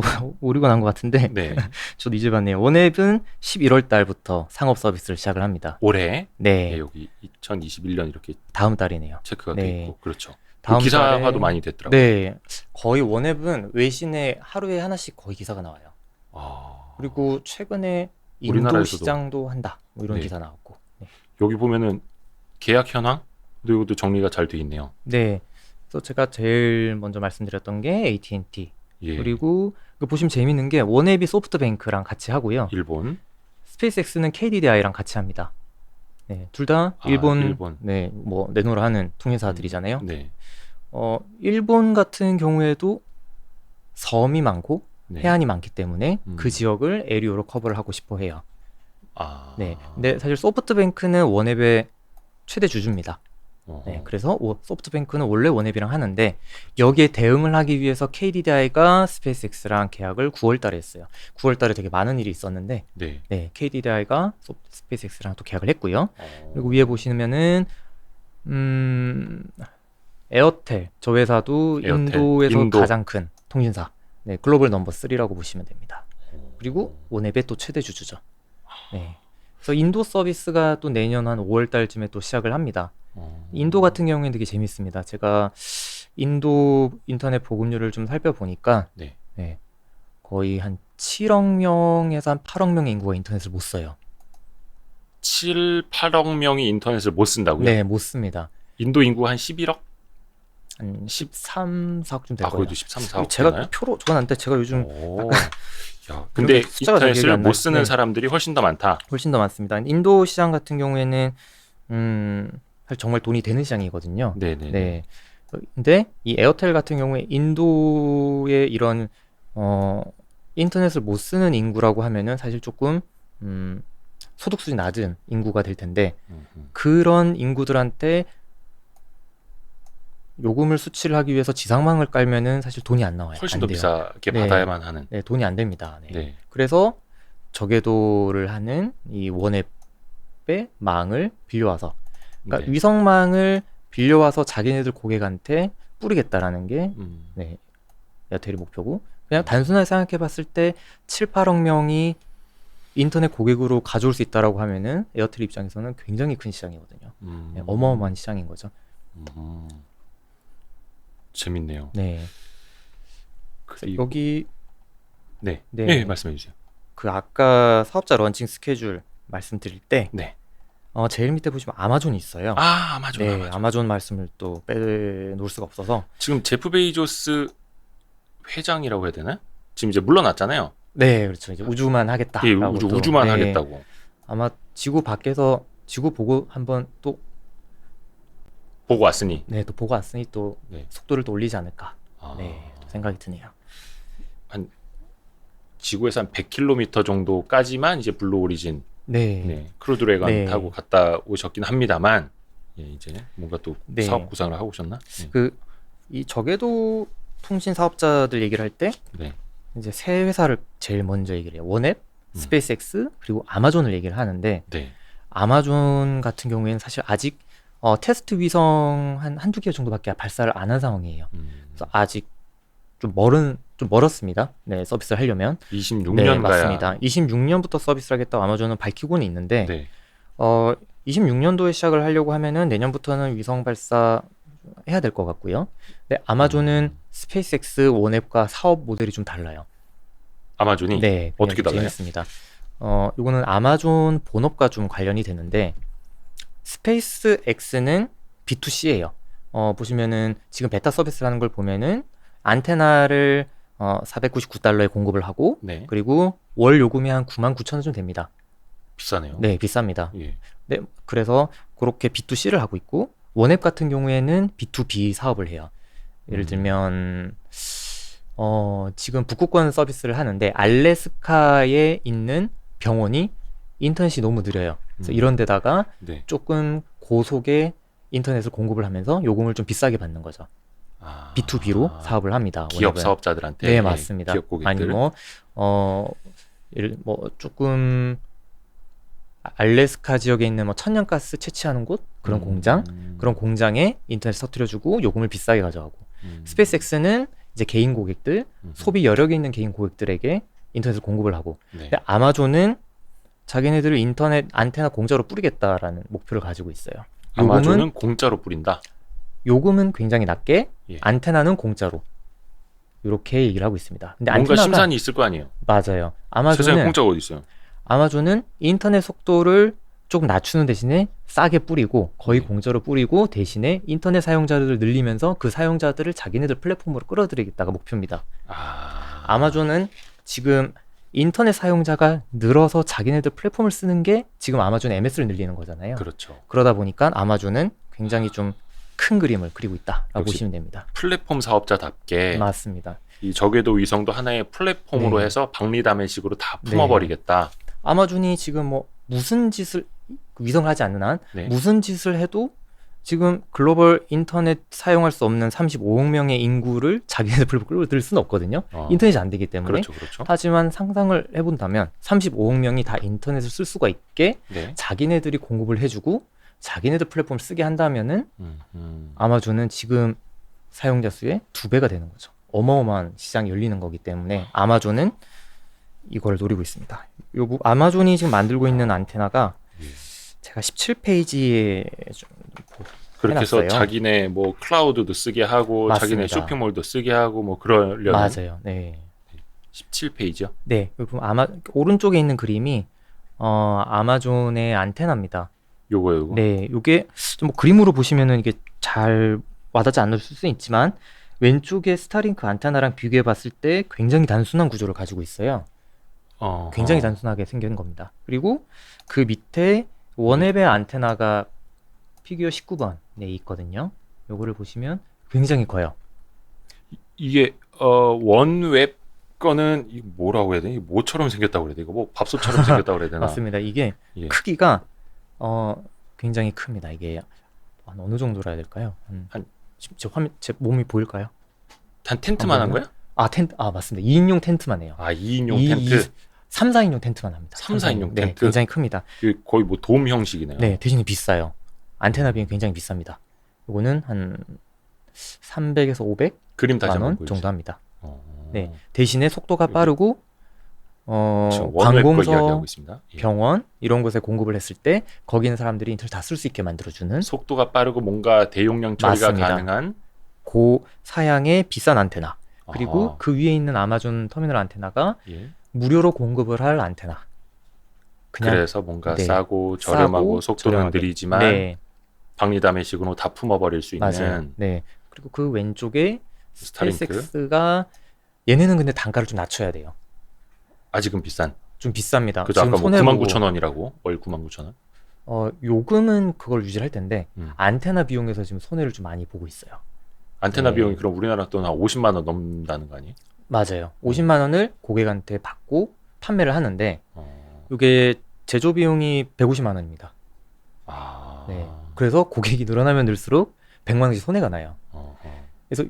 오류가 난 것 같은데 네. 저도 이제 봤네요. 원앱은 11월 달부터 상업 서비스를 시작을 합니다. 올해 네. 여기 2021년 이렇게 다음 달이네요. 체크가 네. 돼 있고 그렇죠. 다음 기사화도 달에- 많이 됐더라고요. 네. 거의 원앱은 외신에 하루에 하나씩 거의 기사가 나와요. 그리고 최근에 인도 우리나라에서도- 시장도 한다. 뭐 이런 네. 기사 나왔고. 네. 여기 보면은 계약 현황 이것도 정리가 잘 돼 있네요. 네. 그래서 제가 제일 먼저 말씀드렸던 게 AT&T. 예. 그리고 그 보시면 재밌는 게 원앱이 소프트뱅크랑 같이 하고요. 일본, 스페이스X는 KDDI랑 같이 합니다. 네, 둘 다 일본, 네, 뭐 내노라 하는 통신사들이잖아요. 네. 일본 같은 경우에도 섬이 많고 네. 해안이 많기 때문에 음. 그 지역을 에리어로 커버를 하고 싶어 해요. 네, 아. 근데 사실 소프트뱅크는 원앱의 최대 주주입니다. 어허. 네, 그래서 소프트뱅크는 원래 원앱이랑 하는데 여기에 대응을 하기 위해서 KDDI가 스페이스X랑 계약을 9월 달에 했어요. 9월 달에 되게 많은 일이 있었는데 네. 네, KDDI가 스페이스X랑 또 계약을 했고요. 어. 그리고 위에 보시면은 에어텔 저 회사도 에어텔, 인도에서 인도. 가장 큰 통신사. 네, 글로벌 넘버 3라고 보시면 됩니다. 그리고 원앱의 또 최대 주주죠. 네. 그래서 인도 서비스가 또 내년 한 5월 달쯤에 또 시작을 합니다. 인도 같은 경우에는 되게 재밌습니다. 제가 인도 인터넷 보급률을 좀 살펴보니까 네. 네, 거의 한 7억 명에서 한 8억 명의 인구가 인터넷을 못 써요. 7, 8억 명이 인터넷을 못 쓴다고요? 네, 못 씁니다. 인도 인구 한 11억? 한 13, 4억쯤 될 거예요. 그래도 13, 4억 제가 되나요? 표로 적어놨는데 제가 요즘 오. 야, 근데 이렇게 숫자가 잘 기억이 인터넷을 안 못 나요. 쓰는 네. 사람들이 훨씬 더 많다. 훨씬 더 많습니다. 인도 시장 같은 경우에는 사실 정말 돈이 되는 시장이거든요. 네네. 네. 근데 이 에어텔 같은 경우에 인도의 이런 인터넷을 못 쓰는 인구라고 하면은 사실 조금 소득 수준이 낮은 인구가 될 텐데 그런 인구들한테 요금을 수치를 하기 위해서 지상망을 깔면은 사실 돈이 안 나와요. 훨씬 안 더 돼요. 비싸게 네. 받아야만 하는. 네, 돈이 안 됩니다. 네. 네. 그래서 저궤도를 하는 이 원앱의 망을 빌려와서 그러니까 네. 위성망을 빌려와서 자기네들 고객한테 뿌리겠다라는 게 음. 네, 에어텔의 목표고 그냥 단순하게 생각해 봤을 때 7, 8억 명이 인터넷 고객으로 가져올 수 있다라고 하면은 에어텔 입장에서는 굉장히 큰 시장이거든요. 네, 어마어마한 시장인 거죠. 재밌네요. 네. 그리고 여기 네. 네. 네, 말씀해 주세요. 그 아까 사업자 런칭 스케줄 말씀드릴 때 네. 제일 밑에 보시면 아마존이 있어요. 아마존. 네, 아마존. 아마존 말씀을 또 빼놓을 수가 없어서 지금 제프 베이조스 회장이라고 해야 되나? 지금 이제 물러났잖아요. 네, 그렇죠. 이제 우주만 하겠다. 예, 우주만 하겠다고. 아마 지구 밖에서 지구 보고 한번 또 보고 왔으니. 네, 또 보고 왔으니 또 네. 속도를 또 올리지 않을까. 아, 네, 또 생각이 드네요. 지구에서 한 100km 정도까지만 이제 블루 오리진 네. 네, 크루 드래곤 네. 타고 갔다 오셨긴 합니다만 예, 이제 뭔가 또 네. 사업 구상을 하고 오셨나? 네. 이 저궤도 통신 사업자들 얘기를 할 때 네. 이제 세 회사를 제일 먼저 얘기를 해요. 원앱, 스페이스X, 그리고 아마존을 얘기를 하는데 네. 아마존 같은 경우에는 사실 아직 테스트 위성 한두 개 정도밖에 발사를 안 한 상황이에요. 그래서 아직 좀 멀었습니다. 네, 서비스를 하려면. 26년 네, 가야. 맞습니다. 26년부터 서비스를 하겠다고 아마존은 밝히고는 있는데 네. 26년도에 시작을 하려고 하면은 내년부터는 위성 발사 해야 될 것 같고요. 근데 아마존은 스페이스X 원앱과 사업 모델이 좀 달라요. 아마존이 네, 어떻게 굉장히 달라요? 재밌습니다. 이거는 아마존 본업과 좀 관련이 되는데 스페이스 X는 B2C예요. 보시면은 지금 베타 서비스라는 걸 보면은 안테나를 $499에 공급을 하고 네. 그리고 월 요금이 한 99,000원 좀 됩니다. 비싸네요. 네, 비쌉니다. 예. 네, 그래서 그렇게 B2C를 하고 있고 원앱 같은 경우에는 B2B 사업을 해요. 예를 들면 지금 북극권 서비스를 하는데 알래스카에 있는 병원이 인터넷이 너무 느려요. 그래서 이런 데다가 네. 조금 고속의 인터넷을 공급을 하면서 요금을 좀 비싸게 받는 거죠. B2B로 사업을 합니다. 기업 원앱은. 사업자들한테 네, 예, 맞습니다. 기업 고객들. 아니 조금 알래스카 지역에 있는 뭐 천연가스 채취하는 곳 그런 공장 그런 공장에 인터넷 터뜨려주고 요금을 비싸게 가져가고 스페이스X는 이제 개인 고객들 소비 여력이 있는 개인 고객들에게 인터넷을 공급을 하고 네. 근데 아마존은 자기네들을 인터넷 안테나 공짜로 뿌리겠다라는 목표를 가지고 있어요. 아마존은 공짜로 뿌린다. 요금은 굉장히 낮게 예. 안테나는 공짜로 이렇게 얘기를 하고 있습니다. 근데 뭔가 안테나가 심산이 있을 거 아니에요. 맞아요. 세상에 공짜가 어디 있어요? 아마존은 인터넷 속도를 조금 낮추는 대신에 싸게 뿌리고 거의 네. 공짜로 뿌리고 대신에 인터넷 사용자들을 늘리면서 그 사용자들을 자기네들 플랫폼으로 끌어들이겠다가 목표입니다. 아마존은 지금 인터넷 사용자가 늘어서 자기네들 플랫폼을 쓰는 게 지금 아마존 MS를 늘리는 거잖아요. 그렇죠. 그러다 보니까 아마존은 굉장히 좀 큰 그림을 그리고 있다라고 역시 보시면 됩니다. 플랫폼 사업자답게 맞습니다. 이 저궤도 위성도 하나의 플랫폼으로 네. 해서 박리담의식으로 다 품어버리겠다. 아마존이 지금 뭐 무슨 짓을 위성을 하지 않는 한 네. 무슨 짓을 해도 지금 글로벌 인터넷 사용할 수 없는 35억 명의 인구를 자기네들 플랫폼으로 끌어들일 수는 없거든요. 인터넷이 안 되기 때문에. 그렇죠, 그렇죠. 하지만 상상을 해본다면 35억 명이 다 인터넷을 쓸 수가 있게 네. 자기네들이 공급을 해주고 자기네들 플랫폼을 쓰게 한다면은 아마존은 지금 사용자 수의 2배가 되는 거죠. 어마어마한 시장이 열리는 거기 때문에 아마존은 이걸 노리고 있습니다. 아마존이 지금 만들고 있는 안테나가 제가 17페이지에 그렇게 해서 해놨어요. 자기네 뭐 클라우드도 쓰게 하고 맞습니다. 자기네 쇼핑몰도 쓰게 하고 뭐 그러려는 맞아요. 네. 17페이지요? 네. 그리고 오른쪽에 있는 그림이 아마존의 안테나입니다. 요거. 네. 요게 좀 뭐 그림으로 보시면은 이게 잘 와닿지 않을 수는 있지만 왼쪽에 스타링크 안테나랑 비교해 봤을 때 굉장히 단순한 구조를 가지고 있어요. 굉장히 단순하게 생긴 겁니다. 그리고 그 밑에 원앱의 안테나가 피규어 19번에 있거든요. 요거를 보시면 굉장히 커요. 이게 원웹 거는 이 뭐라고 해야 되나? 뭐처럼 생겼다고 그래야 돼? 이거 뭐 밥솥처럼 생겼다고 그래야 되나? 맞습니다. 이게 예. 크기가 굉장히 큽니다. 이게 한 어느 정도로 해야 될까요? 제 몸이 보일까요? 한 텐트만 한 거야? 텐트. 맞습니다. 2인용 텐트만 해요. 2인용 텐트? 3, 4인용 텐트만 합니다. 3, 4인용 네, 텐트? 굉장히 큽니다. 거의 뭐 돔 형식이네요. 네, 대신에 비싸요. 안테나 비용 굉장히 비쌉니다. 이거는 한 300에서 500만 그림 다시 한번 원 보여주세요. 정도 합니다. 네, 대신에 속도가 빠르고 지금 원웹 거 관공서, 이야기하고 있습니다. 예. 병원 이런 곳에 공급을 했을 때 거기 있는 사람들이 인터넷 다 쓸 수 있게 만들어주는 속도가 빠르고 뭔가 대용량 처리가 맞습니다. 가능한 고사양의 비싼 안테나 그리고 아. 그 위에 있는 아마존 터미널 안테나가 예. 무료로 공급을 할 안테나. 그래서 뭔가 네, 싸고 저렴하고 속도는 저렴하게. 느리지만 네, 박리담의식으로 다 품어버릴 수 있는 맞아요. 네. 그리고 그 왼쪽에 스타링크. 스페이스X가 얘네는 근데 단가를 좀 낮춰야 돼요. 아직은 비싼. 좀 비쌉니다. 그죠? 아까 뭐 손해보고 99,000원이라고 월 99,000원. 요금은 그걸 유지할 텐데 음. 안테나 비용에서 지금 손해를 좀 많이 보고 있어요. 안테나 네. 비용이 그럼 우리나라 돈 한 50만 원 넘는다는 거 아니에요? 맞아요. 50만 원을 고객한테 받고 판매를 하는데 어. 이게 제조 비용이 150만 원입니다. 아. 네. 그래서 고객이 늘어나면 늘수록 100만 원씩 손해가 나요. 그래서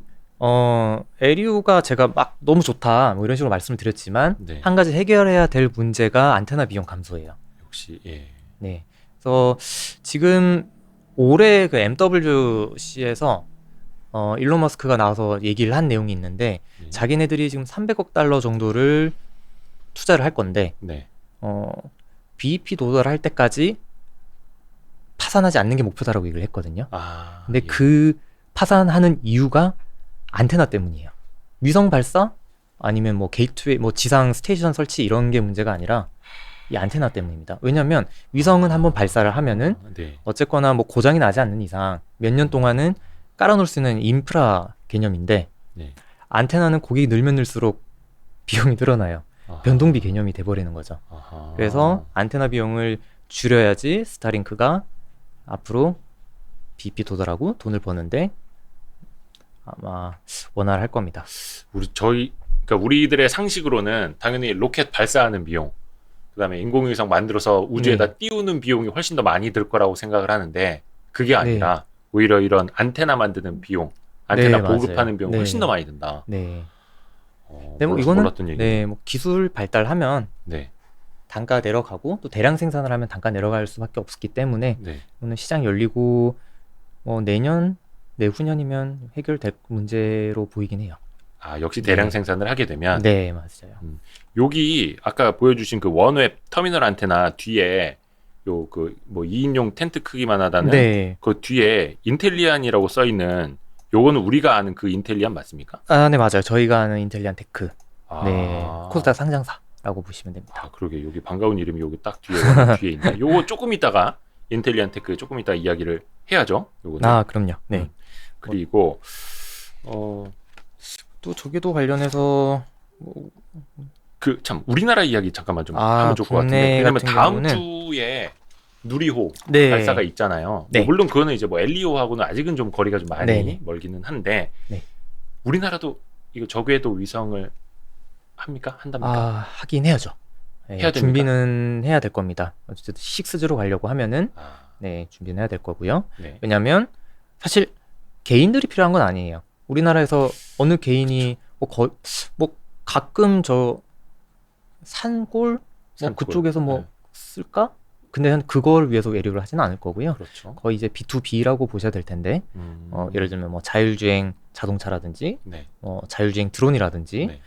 에리오가 제가 막 너무 좋다 뭐 이런 식으로 말씀을 드렸지만 네. 한 가지 해결해야 될 문제가 안테나 비용 감소예요. 역시 예. 네. 그래서 지금 올해 그 MWC에서 일론 머스크가 나와서 얘기를 한 내용이 있는데 네. 자기네들이 지금 300억 달러 정도를 투자를 할 건데 네. BEP 도달할 때까지 파산하지 않는 게 목표다라고 얘기를 했거든요. 근데 예. 그 파산하는 이유가 안테나 때문이에요. 위성 발사 아니면 뭐 게이트웨이, 뭐 지상 스테이션 설치 이런 게 문제가 아니라 이 안테나 때문입니다. 왜냐하면 위성은 한번 발사를 하면은 네. 어쨌거나 뭐 고장이 나지 않는 이상 몇 년 동안은 깔아놓을 수 있는 인프라 개념인데 네. 안테나는 고객이 늘면 늘수록 비용이 늘어나요. 아하. 변동비 개념이 돼버리는 거죠. 아하. 그래서 안테나 비용을 줄여야지 스타링크가 앞으로 BP 도달하고 돈을 버는데 아마 원활할 겁니다. 그러니까 우리들의 상식으로는 당연히 로켓 발사하는 비용, 그다음에 인공위성 만들어서 우주에다 띄우는 비용이 훨씬 더 많이 들 거라고 생각을 하는데 그게 아니라 오히려 이런 안테나 만드는 비용, 안테나 보급하는 비용 훨씬 더 많이 든다. 네. 네, 뭐 이거는 뭐 기술 발달하면 단가 내려가고 또 대량 생산을 하면 단가 내려갈 수밖에 없기 때문에 오늘 시장 열리고 뭐 내후년이면 해결될 문제로 보이긴 해요. 아, 역시 대량 생산을 하게 되면 네, 맞아요. 여기 아까 보여주신 그 원웹 터미널 안테나 뒤에 요 그 뭐 2인용 텐트 크기만 하다는 그 뒤에 인텔리안이라고 써 있는 요거는 우리가 아는 그 인텔리안 맞습니까? 아, 네, 맞아요. 저희가 아는 인텔리안 테크. 네, 코스닥 상장사라고 보시면 됩니다. 아, 그러게 여기 반가운 이름이 여기 딱 뒤에 뒤에 있네. 요거 조금 이따가 인텔리안 테크 조금 이따 이야기를 해야죠. 요거는. 아, 그럼요. 네. 그리고 또 저기도 관련해서 그 참 우리나라 이야기 잠깐만 좀 하면 좋을 것 같은데, 왜냐면 다음 주에 누리호 발사가 있잖아요. 뭐 물론 그거는 이제 뭐 엘리오하고는 아직은 좀 거리가 좀 많이 멀기는 한데 우리나라도 이거 저궤도 위성을 합니까? 한답니까? 아, 하긴 해야죠. 해야 준비는 해야 될 겁니다. 어쨌든 6G로 가려고 하면은 준비는 해야 될 거고요. 왜냐하면 사실 개인들이 필요한 건 아니에요. 우리나라에서 어느 개인이 뭐 가끔 저 산골 뭐 그쪽에서 뭐 쓸까? 근데 그걸 위해서 외류를 하지는 않을 거고요. 그렇죠. 거의 이제 B2B라고 보셔야 될 텐데 예를 들면 뭐 자율주행 자동차라든지 자율주행 드론이라든지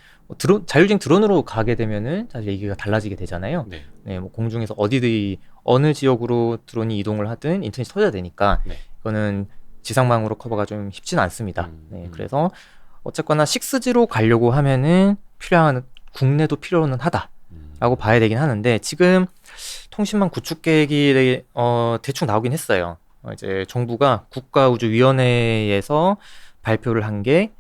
자율주행 드론으로 가게 되면은 사실 얘기가 달라지게 되잖아요. 뭐 공중에서 어디든 어느 지역으로 드론이 이동을 하든 인터넷이 터져야 되니까 이거는 지상망으로 커버가 좀 쉽지는 않습니다. 그래서 어쨌거나 6G로 가려고 하면은 국내도 필요는 하다라고 봐야 되긴 하는데 지금 통신망 구축 계획이 대충 나오긴 했어요. 이제 정부가 국가우주위원회에서 발표를 한 게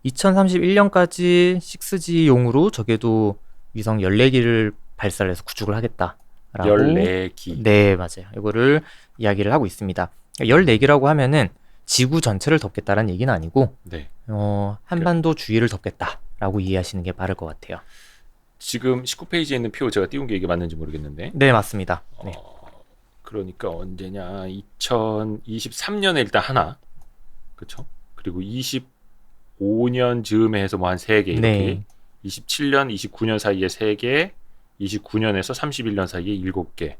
2031년까지 6G용으로 저궤도 위성 14기를 발사를 해서 구축을 하겠다라고 14기. 네, 맞아요. 이거를 이야기를 하고 있습니다. 14기라고 하면은 지구 전체를 덮겠다라는 얘기는 아니고 한반도 주위를 덮겠다라고 이해하시는 게 빠를 것 같아요. 지금 19페이지에 있는 표 제가 띄운 게 이게 맞는지 모르겠는데. 네, 맞습니다. 그러니까 언제냐? 2023년에 일단 하나. 그렇죠? 그리고 25년 즈음에 해서 뭐 한 3개 이렇게. 27년, 29년 사이에 3개, 29년에서 31년 사이에 7개.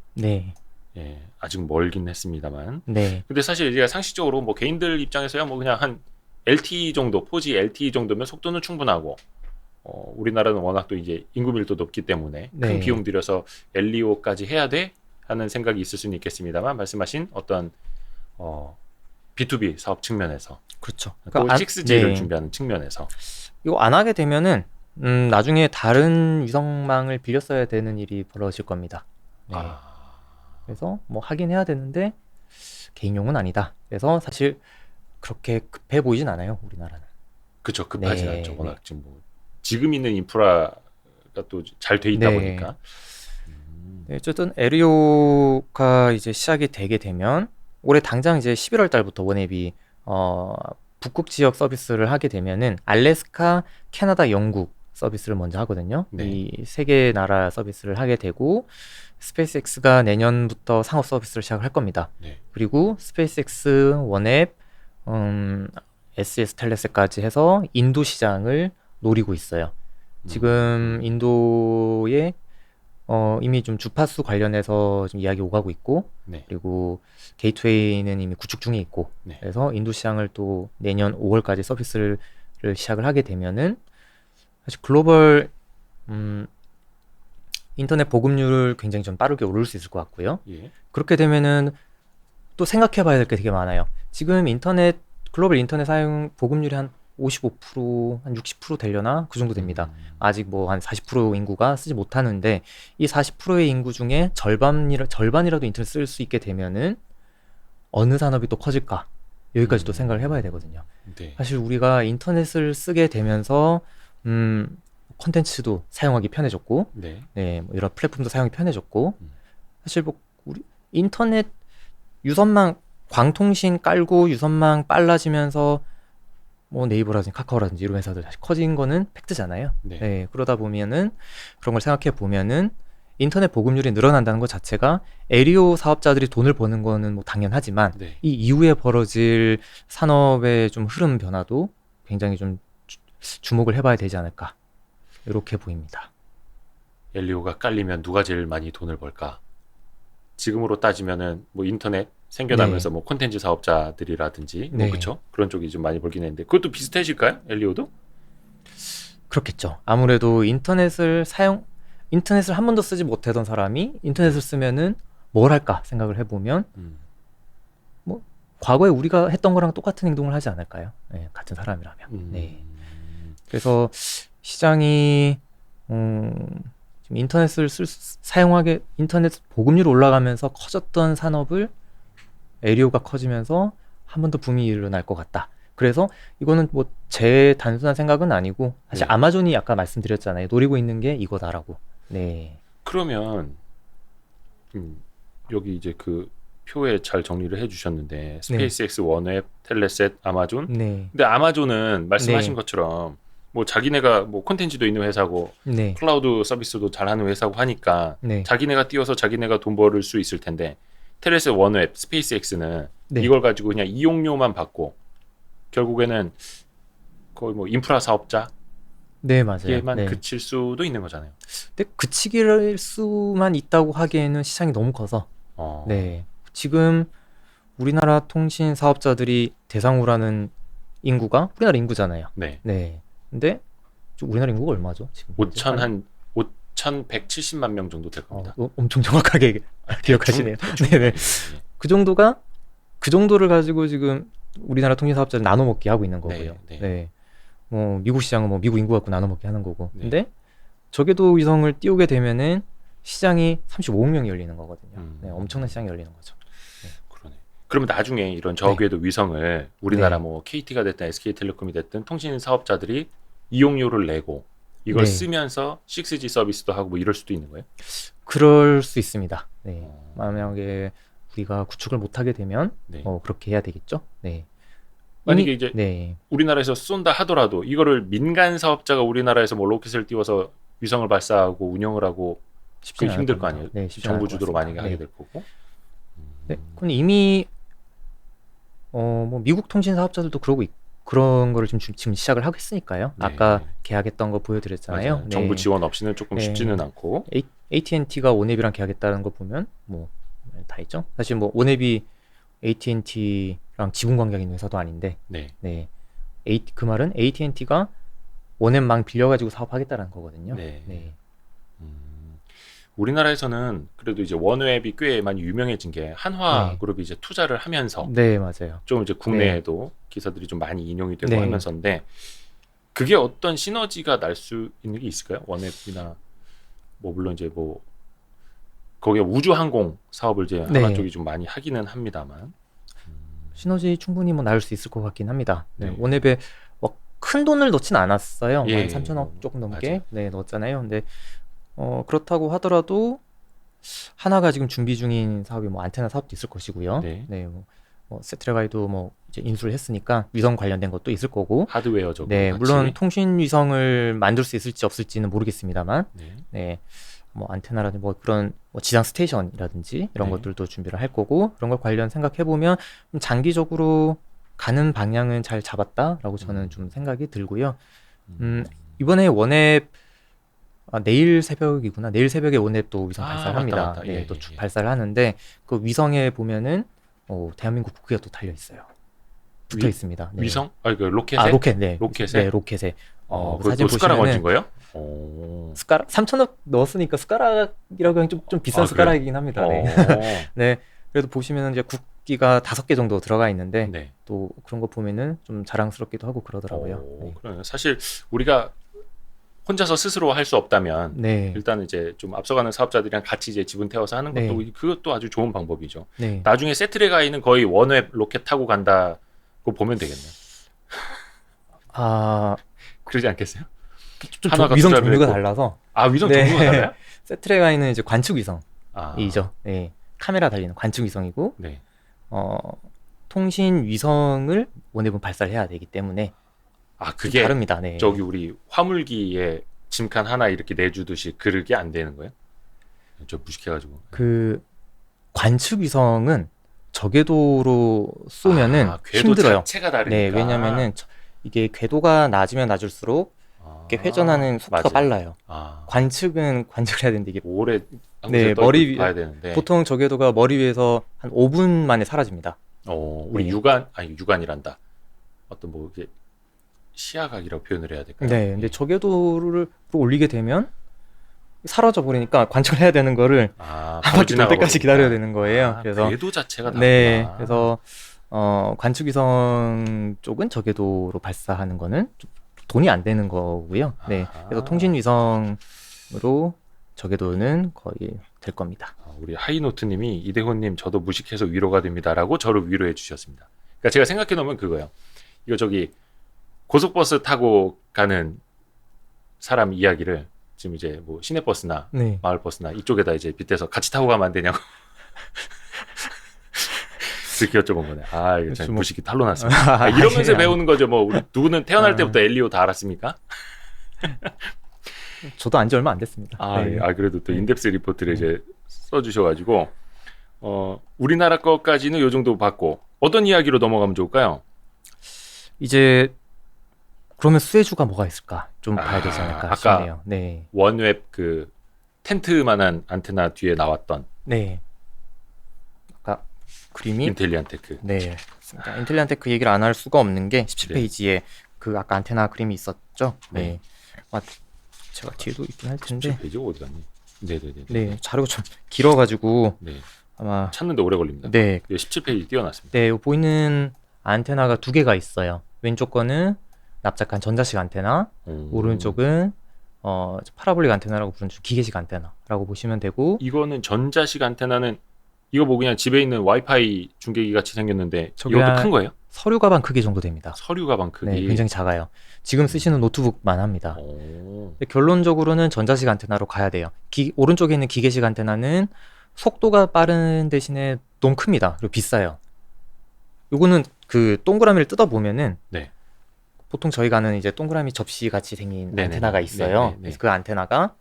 예, 아직 멀긴 했습니다만. 근데 사실 이제 상식적으로 뭐 개인들 입장에서야 뭐 그냥 한 LTE 정도, 4G LTE 정도면 속도는 충분하고, 우리나라는 워낙 또 이제 인구 밀도도 높기 때문에 큰 비용 들여서 LEO까지 해야 돼 하는 생각이 있을 수는 있겠습니다만, 말씀하신 어떤 B2B 사업 측면에서, 그렇죠. 그러니까 6G를 준비하는 측면에서 이거 안 하게 되면은 나중에 다른 위성망을 빌려 써야 되는 일이 벌어질 겁니다. 그래서 뭐 하긴 해야 되는데 개인용은 아니다. 그래서 사실 그렇게 급해 보이진 않아요, 우리나라는. 그렇죠. 급하진 않죠. 워낙 지금 있는 인프라가 또 잘 돼 있다 보니까. 어쨌든 에리오가 이제 시작이 되게 되면 올해 당장 이제 11월 달부터 원앱이 북극 지역 서비스를 하게 되면은 알래스카, 캐나다, 영국 서비스를 먼저 하거든요. 이 세 개 나라 서비스를 하게 되고 스페이스X가 내년부터 상업 서비스를 시작을 할 겁니다. 그리고 스페이스X, 원앱, SES 텔레스까지 해서 인도 시장을 노리고 있어요. 지금 인도에 이미 좀 주파수 관련해서 좀 이야기 오가고 있고, 그리고 게이트웨이는 이미 구축 중에 있고, 그래서 인도 시장을 또 내년 5월까지 서비스를 시작을 하게 되면은 사실 글로벌 인터넷 보급률을 굉장히 좀 빠르게 오를 수 있을 것 같고요. 그렇게 되면은 또 생각해봐야 될 게 되게 많아요. 지금 글로벌 인터넷 사용 보급률이 한 55%, 한 60% 되려나? 그 정도 됩니다. 아직 뭐 한 40% 인구가 쓰지 못하는데 이 40%의 인구 중에 절반이라도 인터넷 쓸 수 있게 되면은 어느 산업이 또 커질까? 여기까지도 생각을 해봐야 되거든요. 네. 사실 우리가 인터넷을 쓰게 되면서 콘텐츠도 사용하기 편해졌고, 네. 네, 뭐 이런 플랫폼도 사용이 편해졌고, 음. 사실 뭐 우리 인터넷 유선망 광통신 깔고 유선망 빨라지면서 뭐 네이버라든지 카카오라든지 이런 회사들 다시 커진 거는 팩트잖아요. 네. 네, 그러다 보면은 그런 걸 생각해 보면은 인터넷 보급률이 늘어난다는 것 자체가 에리오 사업자들이 돈을 버는 거는 뭐 당연하지만 네. 이 이후에 벌어질 산업의 좀 흐름 변화도 굉장히 좀 주목을 해봐야 되지 않을까 이렇게 보입니다. 엘리오가 깔리면 누가 제일 많이 돈을 벌까? 지금으로 따지면은 뭐 인터넷 생겨나면서 뭐 콘텐츠 사업자들이라든지 뭐 네. 그쵸? 그런 쪽이 좀 많이 벌긴 했는데 그것도 비슷해질까요? 엘리오도? 그렇겠죠. 아무래도 인터넷을 한 번도 쓰지 못하던 사람이 인터넷을 쓰면은 뭘 할까 생각을 해보면 과거에 우리가 했던 거랑 똑같은 행동을 하지 않을까요? 네, 같은 사람이라면. 네. 그래서 시장이 지금 인터넷을 인터넷 보급률이 올라가면서 커졌던 산업을 에리오가 커지면서 한 번 더 붐이 일어날 것 같다. 그래서 이거는 뭐 제 단순한 생각은 아니고 사실 네. 아마존이 아까 말씀드렸잖아요. 노리고 있는 게 이거다라고. 네. 그러면 여기 이제 그 표에 잘 정리를 해주셨는데 스페이스X, 원웹, 텔레셋, 아마존. 네. 근데 아마존은 말씀하신 네. 것처럼 뭐 자기네가 뭐 콘텐츠도 있는 회사고 네. 클라우드 서비스도 잘하는 회사고 하니까 네. 자기네가 띄워서 자기네가 돈 벌을 수 있을 텐데 텔레셋, 원웹, 스페이스X는 네. 이걸 가지고 그냥 이용료만 받고 결국에는 거의 뭐 인프라 사업자 네, 맞아요. 에만 네. 그칠 수도 있는 거잖아요. 근데 그치길 수만 있다고 하기에는 시장이 너무 커서 네. 지금 우리나라 통신 사업자들이 대상으로 하는 인구가 우리나라 인구잖아요. 네. 네. 근데 우리나라 인구가 얼마죠? 지금 5,170만 명 정도 될 겁니다. 엄청 정확하게 기억하시네요. 네네. 그 정도를 가지고 지금 우리나라 통신 사업자를 나눠 먹기 하고 있는 거고요. 네. 네. 뭐 미국 시장은 뭐 미국 인구 갖고 나눠 먹기 하는 거고. 네. 근데 저궤도 위성을 띄우게 되면은 시장이 35억 명이 열리는 거거든요. 네, 엄청난 시장이 열리는 거죠. 그러네. 그러면 나중에 이런 저궤도 위성을 우리나라 뭐 KT가 됐든 SK텔레콤이 됐든 통신 사업자들이 이용료를 내고 이걸 쓰면서 6G 서비스도 하고 뭐 이럴 수도 있는 거예요? 그럴 수 있습니다. 네. 만약에 우리가 구축을 못하게 되면 그렇게 해야 되겠죠. 네. 만약에 이제 우리나라에서 쏜다 하더라도 이거를 민간 사업자가 우리나라에서 뭐 로켓을 띄워서 위성을 발사하고 운영을 하고 쉽지 힘들 거 아니에요. 네, 정부 주도로 만약에 하게 될 거고. 네. 근데 이미 뭐 미국 통신 사업자들도 그런 거를 지금 시작을 하고 있으니까요. 네. 아까 계약했던 거 보여드렸잖아요. 네. 정부 지원 없이는 조금 쉽지는 않고. AT&T가 온앱이랑 계약했다는 거 보면 뭐 다 있죠. 사실 뭐 온앱이 AT&T랑 지분 관계가 있는 회사도 아닌데, 그 말은 AT&T가 원앱망 빌려가지고 사업하겠다는 거거든요. 네. 우리나라에서는 그래도 이제 원웹이 꽤 많이 유명해진 게 한화 그룹이 이제 투자를 하면서, 맞아요. 좀 이제 국내에도 기사들이 좀 많이 인용이 되고 하면서인데, 그게 어떤 시너지가 날 수 있는 게 있을까요? 원웹이나 뭐 물론 이제 뭐 거기에 우주항공 사업을 이제 한화 쪽이 좀 많이 하기는 합니다만 시너지 충분히 뭐 나올 수 있을 것 같긴 합니다. 원앱에 큰 돈을 넣진 않았어요. 한 3천억 조금 넘게 넣었잖아요. 근데 그렇다고 하더라도 하나가 지금 준비 중인 사업이 뭐 안테나 사업도 있을 것이고요. 뭐 세트라가이도 뭐 이제 인수를 했으니까 위성 관련된 것도 있을 거고 하드웨어적으로 물론 통신 위성을 만들 수 있을지 없을지는 모르겠습니다만 뭐 안테나라든지 뭐 그런 뭐 지상 스테이션이라든지 이런 것들도 준비를 할 거고 그런 걸 관련 생각해 보면 장기적으로 가는 방향은 잘 잡았다라고 저는 좀 생각이 들고요. 이번에 원앱 내일 새벽이구나. 내일 새벽에 원앱도 위성 발사를 합니다. 맞다. 또 발사를 하는데 그 위성에 보면은 대한민국 국기가 또 달려 있어요. 붙어 있습니다. 위성? 그 로켓에? 로켓에. 로켓에. 사진 숟가락 얹은 거예요? 숟가락 3천억 넣었으니까 숟가락이라고 하면 좀 비싼 숟가락이긴 합니다. 네. 그래도 보시면은 이제 국기가 5개 정도 들어가 있는데 네. 또 그런 거 보면은 좀 자랑스럽기도 하고 그러더라고요. 오, 그러네요. 사실 우리가 혼자서 스스로 할 수 없다면 네. 일단 이제 좀 앞서가는 사업자들이랑 같이 이제 지분 태워서 하는 것도 네. 그것도 아주 좋은 방법이죠. 네. 나중에 세트레가이는 거의 원웹 로켓 타고 간다고 보면 되겠네요. 아, 그러지 않겠어요? 좀 하나가 위성 투자를 종류가 했고. 달라서 아, 위성 네. 종류가 달라요? 세트레가이는 이제 관측 위성이죠. 아, 네. 카메라 달리는 관측 위성이고 네. 통신 위성을 원해분 발사를 해야 되기 때문에 아, 좀 그게 다릅니다. 네. 저기 우리 화물기에 짐칸 하나 이렇게 내주듯이 그렇게 안 되는 거예요? 저 무식해가지고. 그 관측 위성은 저궤도로 쏘면은 아, 궤도 힘들어요. 자체가 다르니까. 네, 왜냐면은 이게 궤도가 낮으면 낮을수록 이렇게 회전하는 속도가 맞아요. 빨라요. 아, 관측은 관측을 해야 되는데 이게 오래 네, 머리 위- 봐야 되는데. 보통 저궤도가 머리 위에서 한 5분 만에 사라집니다. 우리 네. 유관이란다. 어떤 뭐 이게 시야각이라고 표현을 해야 될까요? 네, 근데 저궤도를 올리게 되면 사라져 버리니까 관측을 해야 되는 거를 아, 한 바퀴 돌 때까지 기다려야 되는 거예요. 아, 그래서 궤도 자체가 다르구나. 네, 그래서 관측 위성 쪽은 저궤도로 발사하는 거는 좀 돈이 안 되는 거고요. 네, 아하. 그래서 통신 위성으로 저궤도는 거의 될 겁니다. 우리 하이노트님이 이대호님 저도 무식해서 위로가 됩니다라고 저를 위로해 주셨습니다. 그러니까 제가 생각해 놓으면 그거예요. 이거 저기 고속버스 타고 가는 사람 이야기를 지금 이제 뭐 시내버스나 네, 마을버스나 이쪽에다 이제 빗대서 같이 타고 가면 안 되냐고 그렇게 여쭤본 거네. 아, 이거 참 그렇죠, 뭐. 무식이 탄로 났습니다. 이러면서 아니, 배우는 거죠. 뭐 우리 누구는 태어날 아. 때부터 엘리오 다 알았습니까? 저도 안지 얼마 안 됐습니다. 아, 네. 그래도 또 네. 인덱스 리포트를 이제 써주셔가지고 우리나라 거까지는 요 정도 봤고 어떤 이야기로 넘어가면 좋을까요? 이제 그러면 수혜주가 뭐가 있을까 좀 봐야 되지 아, 않을까 아까 싶네요. 네, 원웹 그 텐트만한 안테나 뒤에 나왔던 네. 아까 그림이 인텔리안테크. 네, 맞습니다. 인텔리한테 그 얘기를 안 할 수가 없는 게 17페이지에 그 아까 안테나 그림이 있었죠. 네. 제가 뒤에도 있긴 할 텐데. 페이지 어디 갔니? 네네네. 네, 자료가 좀 길어가지고 네. 아마 찾는데 오래 걸립니다. 네, 17페이지 띄워놨습니다. 네, 보이는 안테나가 2개가 있어요. 왼쪽 거는 납작한 전자식 안테나, 오른쪽은 파라볼릭 안테나라고 부르는 기계식 안테나라고 보시면 되고. 이거는 전자식 안테나는 이거 뭐 그냥 집에 있는 와이파이 중계기 같이 생겼는데 저게 이것도 큰 거예요? 서류 가방 크기 정도 됩니다. 서류 가방 크기. 네, 굉장히 작아요. 지금 쓰시는 노트북만 합니다. 오. 근데 결론적으로는 전자식 안테나로 가야 돼요. 오른쪽에 있는 기계식 안테나는 속도가 빠른 대신에 너무 큽니다. 그리고 비싸요. 요거는 그 동그라미를 뜯어 보면은 네. 보통 저희가 아는 이제 동그라미 접시 같이 생긴 네네네. 안테나가 있어요. 네네네. 그래서 그 안테나가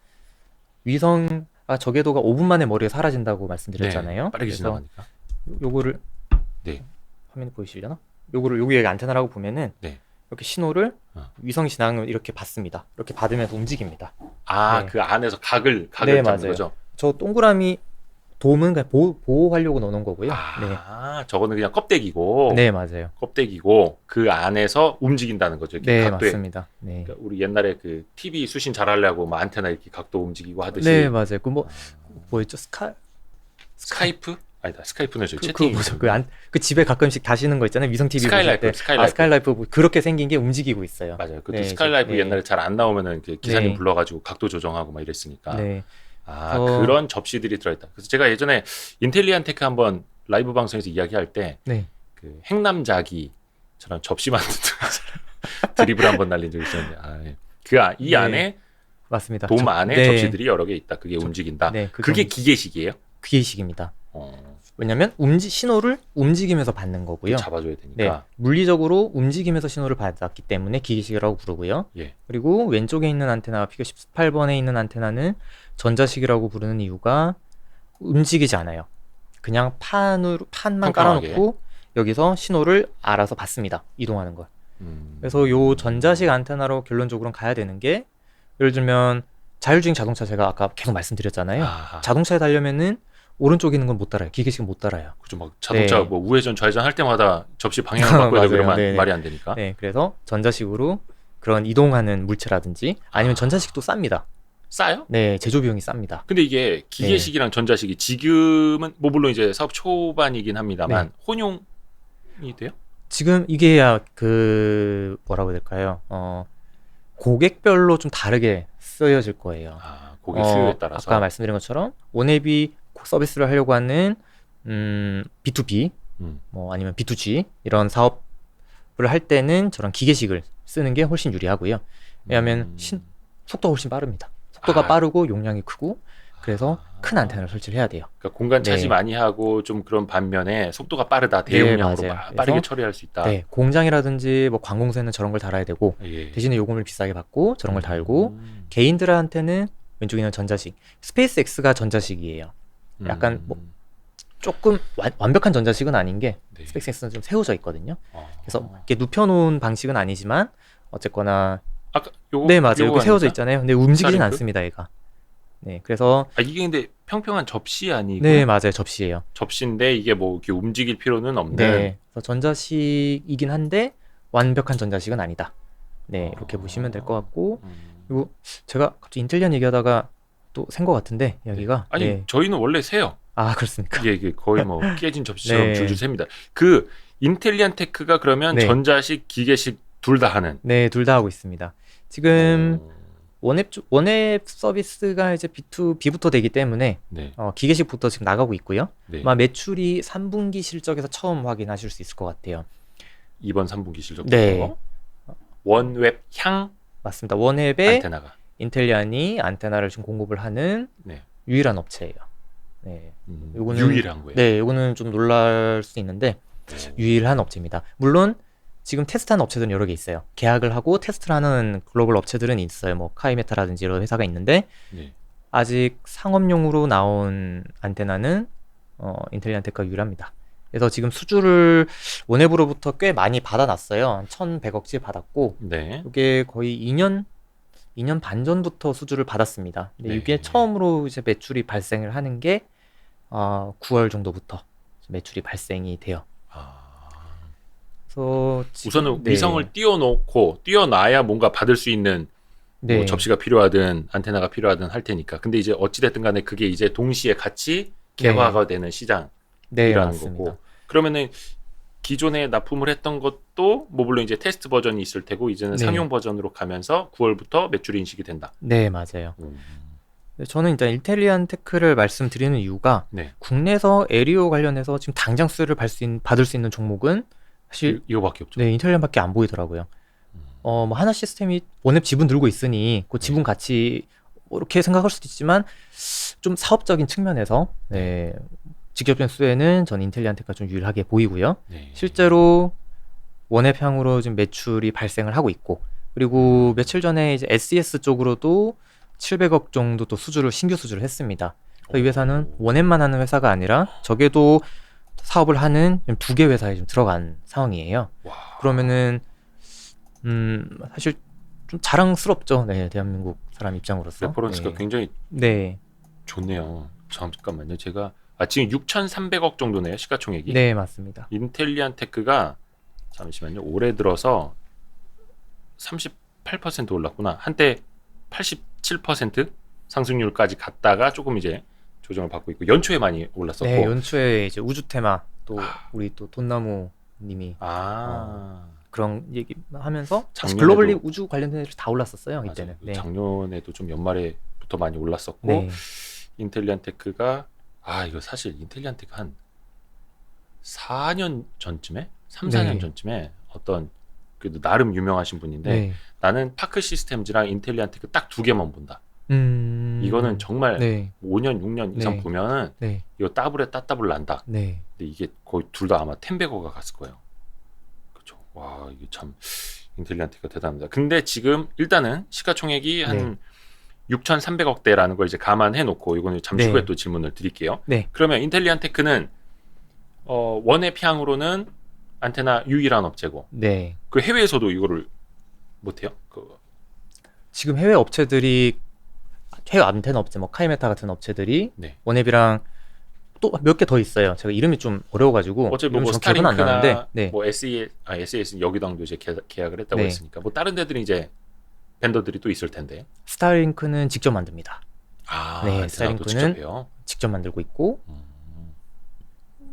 저궤도가 5분 만에 머리가 사라진다고 말씀드렸잖아요. 네, 빠르게 그래서 지나가니까. 요거를 네. 화면에 보이시려나? 요거를 여기 안테나라고 보면은 네. 이렇게 신호를 어. 위성 진앙을 이렇게 받습니다. 이렇게 받으면서 움직입니다. 아, 네. 그 안에서 각을 네, 잡는 맞아요. 거죠. 저 동그라미 돔은 그냥 보호하려고 넣는 거고요. 아, 저거는 그냥 껍데기고, 네, 맞아요. 껍데기고 그 안에서 움직인다는 거죠. 이렇게 네, 각도에. 맞습니다. 네. 그러니까 우리 옛날에 그 TV 수신 잘하려고 뭐 안테나 이렇게 각도 움직이고 하듯이. 네, 맞아요. 그 뭐였죠? 스카이프? 아니다, 스카이프는 저 그 채팅. 뭐죠? 그 집에 가끔씩 다시는 거 있잖아요. 위성 TV 스카이라이프, 보실 때. 스카이라이프. 스카이라이프 뭐 그렇게 생긴 게 움직이고 있어요. 맞아요. 그것도 네, 스카이라이프 네. 옛날에 잘 안 나오면은 이렇게 기사님 네. 불러가지고 각도 조정하고 막 이랬으니까. 네. 아, 그런 접시들이 들어있다. 그래서 제가 예전에 인텔리안테크 한번 라이브 방송에서 이야기할 때 네. 그 행남자기처럼 접시 만드는 드립을 한번 날린 적이 있었는데, 이 네. 안에 맞습니다. 돔 안에 네. 접시들이 여러 개 있다. 그게 움직인다. 네, 그게 기계식이에요? 기계식입니다. 어, 왜냐면 신호를 움직이면서 받는 거고요. 잡아줘야 네, 되니까. 물리적으로 움직이면서 신호를 받았기 때문에 기계식이라고 부르고요. 예. 그리고 왼쪽에 있는 안테나, 피겨 18번에 있는 안테나는 전자식이라고 부르는 이유가 움직이지 않아요. 그냥 판만 평평하게. 깔아놓고 여기서 신호를 알아서 받습니다. 이동하는 걸. 음. 그래서 요 전자식 안테나로 결론적으로는 가야 되는 게, 예를 들면 자율주행 자동차 제가 아까 계속 말씀드렸잖아요. 아하. 자동차에 달려면은 오른쪽에 있는 건 못 따라요. 기계식은 못 따라요. 그죠, 막 자동차 네. 뭐 우회전 좌회전 할 때마다 접시 방향을 바꿔야 맞아요. 되고 그러면 네. 말이 안 되니까. 네, 그래서 전자식으로 그런 이동하는 물체라든지 아니면 아. 전자식도 쌉니다. 싸요? 네, 제조 비용이 쌉니다. 근데 이게 기계식이랑 전자식이 지금은 뭐 물론 이제 사업 초반이긴 합니다만 혼용이 돼요? 지금 이게 뭐라고 해야 될까요? 고객별로 좀 다르게 쓰여질 거예요. 고객 수요에 따라서. 아까 말씀드린 것처럼 원앱이 서비스를 하려고 하는 B2B 뭐 아니면 B2G 이런 사업을 할 때는 저런 기계식을 쓰는 게 훨씬 유리하고요. 왜냐하면 속도가 훨씬 빠릅니다. 속도가 빠르고 용량이 크고 그래서 큰 안테나를 설치를 해야 돼요. 그러니까 공간 차지 많이 하고 좀 그런 반면에 속도가 빠르다. 대용량으로 빠르게 처리할 수 있다. 네, 공장이라든지 뭐 관공서에는 저런 걸 달아야 되고 대신에 요금을 비싸게 받고 저런 걸 달고 개인들한테는 왼쪽에 있는 전자식 스페이스 X가 전자식이에요. 약간 뭐 조금 완벽한 전자식은 아닌 게 스페이스 X는 좀 세워져 있거든요. 그래서 이렇게 눕혀놓은 방식은 아니지만 어쨌거나 아까 요거 네 맞아요. 요거 이렇게 세워져 아닙니까? 있잖아요. 근데 움직이진 스타링크? 않습니다, 얘가. 네, 그래서 이게 근데 평평한 접시 아니고 네 맞아요, 접시예요. 접시인데 이게 뭐 이렇게 움직일 필요는 없는. 네, 그래서 전자식이긴 한데 완벽한 전자식은 아니다. 네, 이렇게 보시면 될 것 같고 그리고 제가 갑자기 인텔리안 얘기하다가 또 센 것 같은데 여기가 아니 저희는 원래 세요. 그렇습니까? 이게 거의 뭐 깨진 접시처럼 네. 줄줄 셉니다. 그 인텔리안 테크가 그러면 네. 전자식, 기계식 둘 다 하는. 네, 둘 다 하고 있습니다. 지금 원앱 서비스가 이제 B2B부터 되기 때문에 기계식부터 지금 나가고 있고요. 아마 매출이 3분기 실적에서 처음 확인하실 수 있을 것 같아요. 이번 3분기 실적. 네. 원웹 향 맞습니다. 원앱에 안테나가. 인텔리안이 안테나를 지금 공급을 하는 유일한 업체예요. 네. 요거는 유일한 거예요. 네, 요거는 좀 놀랄 수 있는데 유일한 업체입니다. 물론 지금 테스트하는 업체들은 여러 개 있어요. 계약을 하고 테스트를 하는 글로벌 업체들은 있어요. 뭐 카이메타라든지 이런 회사가 있는데 아직 상업용으로 나온 안테나는 인텔리안 테크가 유일합니다. 그래서 지금 수주를 원앱으로부터 꽤 많이 받아놨어요. 한 1,100억치 받았고 이게 거의 2년 반 전부터 수주를 받았습니다. 근데 이게 처음으로 이제 매출이 발생을 하는 게 9월 정도부터 매출이 발생이 돼요. 그래서 우선은 위성을 띄워놓고 띄워놔야 뭔가 받을 수 있는 뭐 접시가 필요하든 안테나가 필요하든 할 테니까. 근데 이제 어찌됐든 간에 그게 이제 동시에 같이 개화가 되는 시장이라는 거고. 그러면은 기존에 납품을 했던 것도 뭐 물론 이제 테스트 버전이 있을 테고 이제는 상용 버전으로 가면서 9월부터 매출 인식이 된다. 네, 맞아요. 저는 일단 인텔리안 테크를 말씀드리는 이유가 국내에서 에리오 관련해서 지금 당장 수혜를 받을 수 있는 종목은 사실 이거밖에 없죠. 네, 인텔리안밖에 안 보이더라고요. 뭐 하나 시스템이 원앱 지분 들고 있으니 그 지분 같이 이렇게 생각할 수도 있지만 좀 사업적인 측면에서 직접적인 수혜는 전 인텔리안 테크가 좀 유일하게 보이고요. 실제로 원앱향으로 지금 매출이 발생을 하고 있고 그리고 며칠 전에 이제 SES 쪽으로도 700억 정도 또 신규 수주를 했습니다. 이 회사는 원앱만 하는 회사가 아니라 적게도 사업을 하는 2개 회사에 좀 들어간 상황이에요. 그러면은 사실 좀 자랑스럽죠. 네, 대한민국 사람 입장으로서. 레퍼런스가 굉장히 좋네요. 잠깐만요. 제가 지금 6,300억 정도네요. 시가총액이. 네, 맞습니다. 인텔리안 테크가 잠시만요. 올해 들어서 38% 올랐구나. 한때 87% 상승률까지 갔다가 조금 이제 조정을 받고 있고 연초에 많이 올랐었고. 네, 연초에 이제 우주 테마 또 우리 또 돈나무 님이 그런 얘기 하면서 글로벌리 우주 관련된 애들 다 올랐었어요. 이때는. 작년에도 좀 연말에부터 많이 올랐었고 인텔리안 테크가 이거 사실 인텔리안 테크 한 4년 전쯤에 4년 전쯤에 어떤 그래도 나름 유명하신 분인데 나는 파크 시스템즈랑 인텔리안 테크 딱 2개만 본다. 이거는 정말 5년 6년 이상 보면은 이거 따블 난다. 근데 이게 거의 둘 다 아마 10배거가 갔을 거예요. 그렇죠. 와, 이게 참 인텔리안 테크가 대단합니다. 근데 지금 일단은 시가총액이 한 6,300억대라는 걸 이제 감안해 놓고 이거는 잠시 후에 또 질문을 드릴게요. 그러면 인텔리안 테크는 원앱향으로는 안테나 유일한 업체고 그 해외에서도 이거를 못해요? 지금 해외 업체들이 해외 안테나 업체 뭐 카이메타 같은 업체들이 원앱이랑 또 몇 개 더 있어요. 제가 이름이 좀 어려워가지고 어차피 뭐 스타링크나 뭐 SES 여기당도 이제 계약을 했다고 했으니까 뭐 다른 데들이 이제 밴더들이 또 있을 텐데. 스타링크는 직접 만듭니다. 아, 네, 안테나도 스타링크는 직접 해요. 직접 만들고 있고, 음,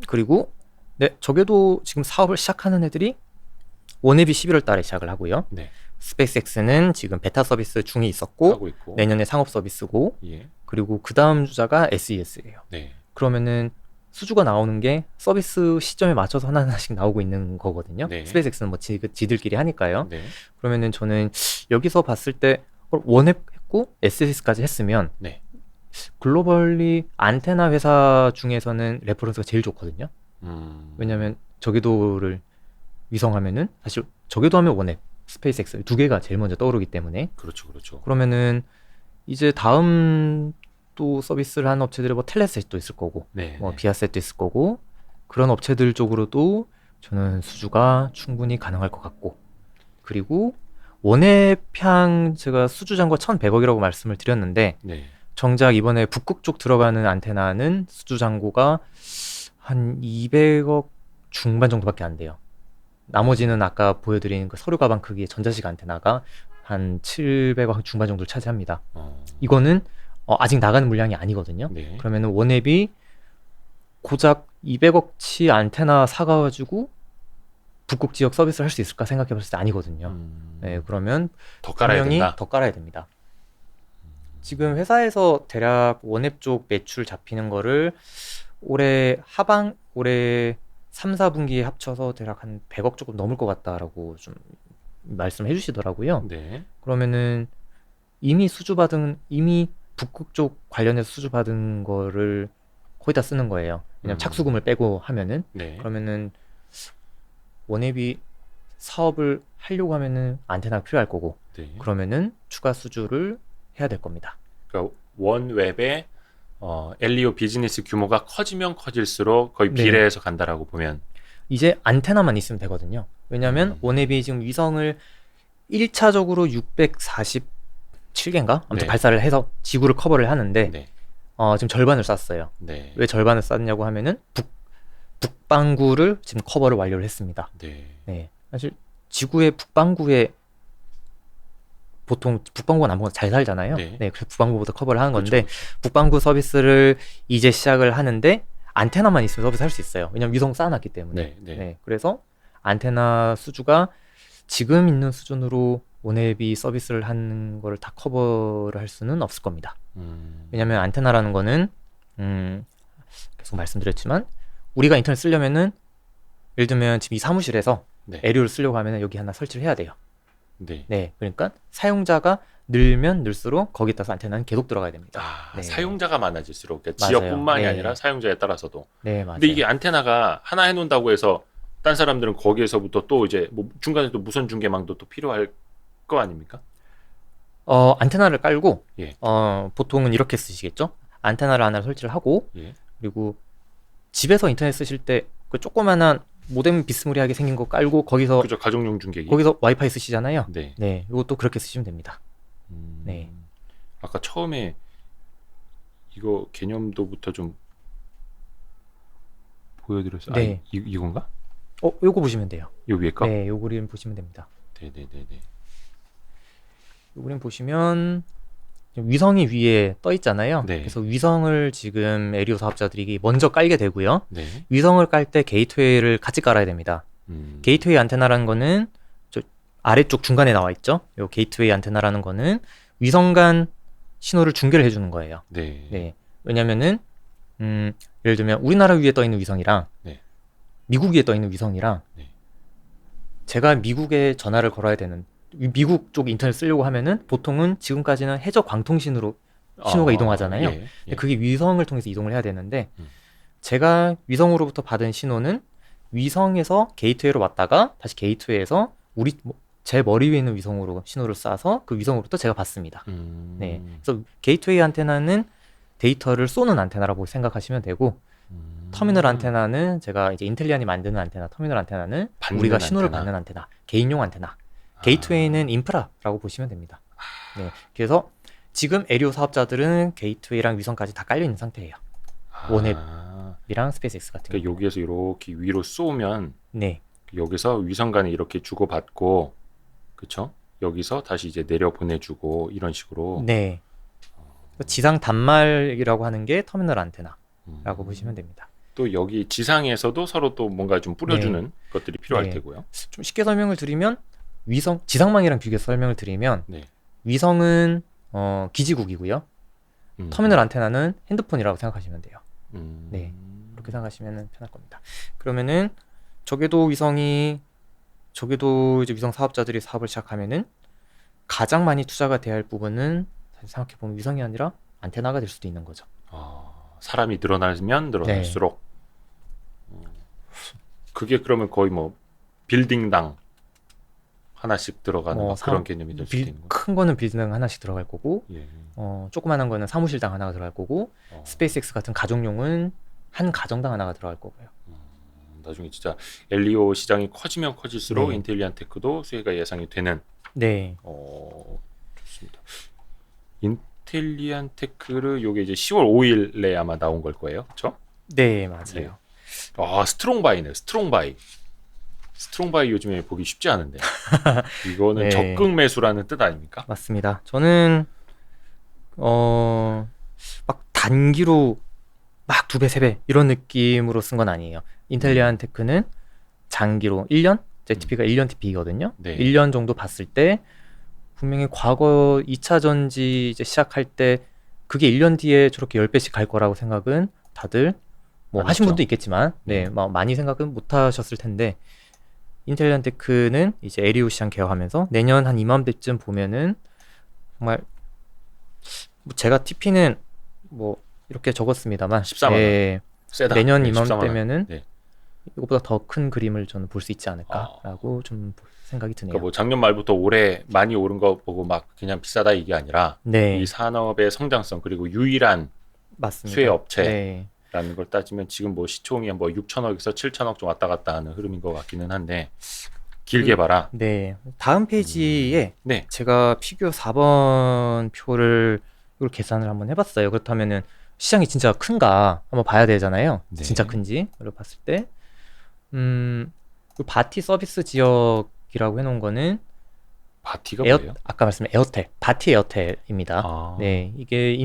그리고 네, 저게도 지금 사업을 시작하는 애들이 워neb이 11월 달에 시작을 하고요. 네, 스페이스X는 지금 베타 서비스 중에 있었고 하고 있고. 내년에 상업 서비스고, 예, 그리고 그 다음 주자가 SES예요. 네, 그러면은 수주가 나오는 게 서비스 시점에 맞춰서 하나하나씩 나오고 있는 거거든요. 네. 스페이스X는 뭐 지들끼리 하니까요. 네, 그러면은 저는 여기서 봤을 때 원앱 했고 SES까지 했으면 네. 글로벌리 안테나 회사 중에서는 레퍼런스가 제일 좋거든요. 왜냐면 저궤도를 위성하면은 사실 저궤도 하면 원앱, 스페이스X 두 개가 제일 먼저 떠오르기 때문에, 그렇죠, 그렇죠. 그러면은 이제 다음 또 서비스를 하는 업체들이 뭐 텔레셋도 있을 거고, 네, 뭐 네. 비아셋도 있을 거고, 그런 업체들 쪽으로도 저는 수주가 충분히 가능할 것 같고, 그리고 원앱향 제가 수주 잔고 1,100억이라고 말씀을 드렸는데 네. 정작 이번에 북극 쪽 들어가는 안테나는 수주 잔고가 한 200억 중반 정도밖에 안 돼요. 나머지는 아까 보여드린 그 서류 가방 크기의 전자식 안테나가 한 700억 중반 정도를 차지합니다. 이거는 아직 나가는 물량이 아니거든요. 네. 그러면은 원앱이 고작 200억치 안테나 사가지고 북극 지역 서비스를 할 수 있을까 생각해 봤을 때 아니거든요. 네, 그러면 더 깔아야 분명히 된다. 더 깔아야 됩니다. 지금 회사에서 대략 원앱 쪽 매출 잡히는 거를 올해 3, 4분기에 합쳐서 대략 한 100억 조금 넘을 것 같다라고 좀 말씀해 주시더라고요. 네. 그러면은 이미 북극 쪽 관련해서 수주받은 거를 거의 다 쓰는 거예요. 왜냐면 착수금을 빼고 하면은. 네. 그러면은 원앱이 사업을 하려고 하면은 안테나가 필요할 거고, 네. 그러면은 추가 수주를 해야 될 겁니다. 그러니까 원웹의 엘리오 비즈니스 규모가 커지면 커질수록 거의 네. 비례해서 간다라고 보면. 이제 안테나만 있으면 되거든요. 왜냐면 원앱이 지금 위성을 1차적으로 647개인가? 아무튼 네. 발사를 해서 지구를 커버를 하는데 네. 지금 절반을 쐈어요. 네. 왜 절반을 쐈냐고 하면은 북반구를 지금 커버를 완료를 했습니다. 네. 네. 사실 지구의 북반구에 보통 북반구가 남부가 잘 살잖아요. 네. 그래서 북반구부터 커버를 하는 그렇죠, 건데 그렇죠. 북반구 서비스를 이제 시작을 하는데 안테나만 있으면 서비스 할 수 있어요. 왜냐면 위성 쌓아놨기 때문에. 네. 그래서 안테나 수주가 지금 있는 수준으로 원앱이 서비스를 하는 거를 다 커버를 할 수는 없을 겁니다. 왜냐면 안테나라는 거는 계속 말씀드렸지만 우리가 인터넷 쓰려면은 예를 들면 지금 이 사무실에서 네. 에리오를 쓰려고 하면은 여기 하나 설치를 해야 돼요. 네. 그러니까 사용자가 늘면 늘수록 거기에 따라서 안테나는 계속 들어가야 됩니다. 아, 사용자가 많아질수록 그러니까 맞아요. 지역뿐만이 네. 아니라 사용자에 따라서도. 네, 맞아요. 근데 이게 안테나가 하나 해놓는다고 해서 딴 사람들은 거기에서부터 또 이제 뭐 중간에 또 무선 중계망도 또 필요할 거 아닙니까? 안테나를 깔고 예. 보통은 이렇게 쓰시겠죠? 안테나를 하나 설치를 하고 예. 그리고 집에서 인터넷 쓰실 때 그 조그만한 모뎀 비스무리하게 생긴 거 깔고 거기서 그죠, 가정용 중계기. 거기서 와이파이 쓰시잖아요. 네. 이것도 그렇게 쓰시면 됩니다. 네. 아까 처음에 이거 개념도부터 좀 보여드렸어요. 네. 이건가? 요거 보시면 돼요. 요 위에 거? 네, 요 그림 보시면 됩니다. 네. 요 그림 보시면 위성이 위에 떠 있잖아요. 네. 그래서 위성을 지금 에리오 사업자들이 먼저 깔게 되고요. 네. 위성을 깔 때 게이트웨이를 같이 깔아야 됩니다. 게이트웨이 안테나라는 거는 저 아래쪽 중간에 나와 있죠. 요 게이트웨이 안테나라는 거는 위성 간 신호를 중계를 해주는 거예요. 네. 왜냐면은 예를 들면 우리나라 위에 떠 있는 위성이랑 네. 미국 위에 떠 있는 위성이랑 네. 제가 미국에 전화를 걸어야 되는 미국 쪽 인터넷 쓰려고 하면은 보통은 지금까지는 해저 광통신으로 신호가 이동하잖아요. 예. 근데 그게 위성을 통해서 이동을 해야 되는데 음. 제가 위성으로부터 받은 신호는 위성에서 게이트웨이로 왔다가 다시 게이트웨이에서 제 머리 위에 있는 위성으로 신호를 쏴서 그 위성으로부터 제가 받습니다. 그래서 게이트웨이 안테나는 데이터를 쏘는 안테나라고 생각하시면 되고 터미널 안테나는 제가 이제 인텔리안이 만드는 안테나, 터미널 안테나는 우리가 신호를 안테나. 받는 안테나, 개인용 안테나. 게이트웨이는 인프라라고 보시면 됩니다. 그래서 지금 에리오 사업자들은 게이트웨이랑 위성까지 다 깔려 있는 상태예요. 원앱이랑 스페이스X 같은 그러니까 경우. 여기에서 이렇게 위로 쏘면 네, 여기서 위성 간에 이렇게 주고받고, 그렇죠? 여기서 다시 이제 내려 보내주고 이런 식으로. 네. 지상 단말이라고 하는 게 터미널 안테나라고 음. 보시면 됩니다. 또 여기 지상에서도 서로 또 뭔가 좀 뿌려주는 네. 것들이 필요할 네. 테고요. 좀 쉽게 설명을 드리면 지상망이랑 비교해서 설명을 드리면 네. 위성은 기지국이고요. 터미널 안테나는 핸드폰이라고 생각하시면 돼요. 네. 그렇게 생각하시면 편할 겁니다. 그러면은 저궤도 이제 위성 사업자들이 사업을 시작하면은 가장 많이 투자가 돼야 할 부분은 사실 생각해보면 위성이 아니라 안테나가 될 수도 있는 거죠. 사람이 늘어나면 늘어날수록 그게 그러면 거의 뭐 빌딩당 하나씩 들어가는 막 그런 개념이 될 수도 있는 거예요. 큰 거는 빌딩당 하나씩 들어갈 거고 예. 조그만한 거는 사무실당 하나가 들어갈 거고 스페이스X 같은 가정용은 한 가정당 하나가 들어갈 거고요. 나중에 진짜 LEO 시장이 커지면 커질수록 네. 인텔리안테크도 수혜가 예상이 되는. 네. 좋습니다. 인텔리안테크를 요게 이제 10월 5일에 아마 나온 걸 거예요, 그렇죠? 네, 맞아요. 스트롱바이네요. 스트롱바이 요즘에 보기 쉽지 않은데 이거는 네. 적극 매수라는 뜻 아닙니까? 맞습니다. 저는 막 단기로 막 2배, 3배 이런 느낌으로 쓴 건 아니에요. 인텔리안테크는 장기로 1년? 제 TP가 1년 TP거든요. 네. 1년 정도 봤을 때 분명히 과거 2차 전지 이제 시작할 때 그게 1년 뒤에 저렇게 10배씩 갈 거라고 생각은 다들 뭐 하신 분도 있겠지만 많이 생각은 못 하셨을 텐데 인텔리안테크는 이제 LEO 시장 개화하면서 내년 한 이맘때쯤 보면은 정말 제가 TP는 뭐 이렇게 적었습니다만 14만 원. 세다. 내년 14만 원. 이맘때면은 네. 이것보다 더 큰 그림을 저는 볼 수 있지 않을까라고 좀 생각이 드네요. 그러니까 뭐 작년 말부터 올해 많이 오른 거 보고 막 그냥 비싸다 이게 아니라 네, 이 산업의 성장성 그리고 유일한 맞습니다. 수혜 업체 네, 라는 걸 따지면 지금 뭐 시총이 뭐 6천억에서 7천억 좀 왔다 갔다 하는 흐름인 것 같기는 한데 길게 봐라. 네. 다음 페이지에 네. 제가 피규어 4번 표를 이걸 계산을 한번 해봤어요. 그렇다면은 시장이 진짜 큰가 한번 봐야 되잖아요. 네. 진짜 큰지. 를 봤을 때, 그 바티 서비스 지역이라고 해놓은 거는 바티가 뭐예요? 아까 말씀드린 에어텔, 바티 에어텔입니다. 네, 이게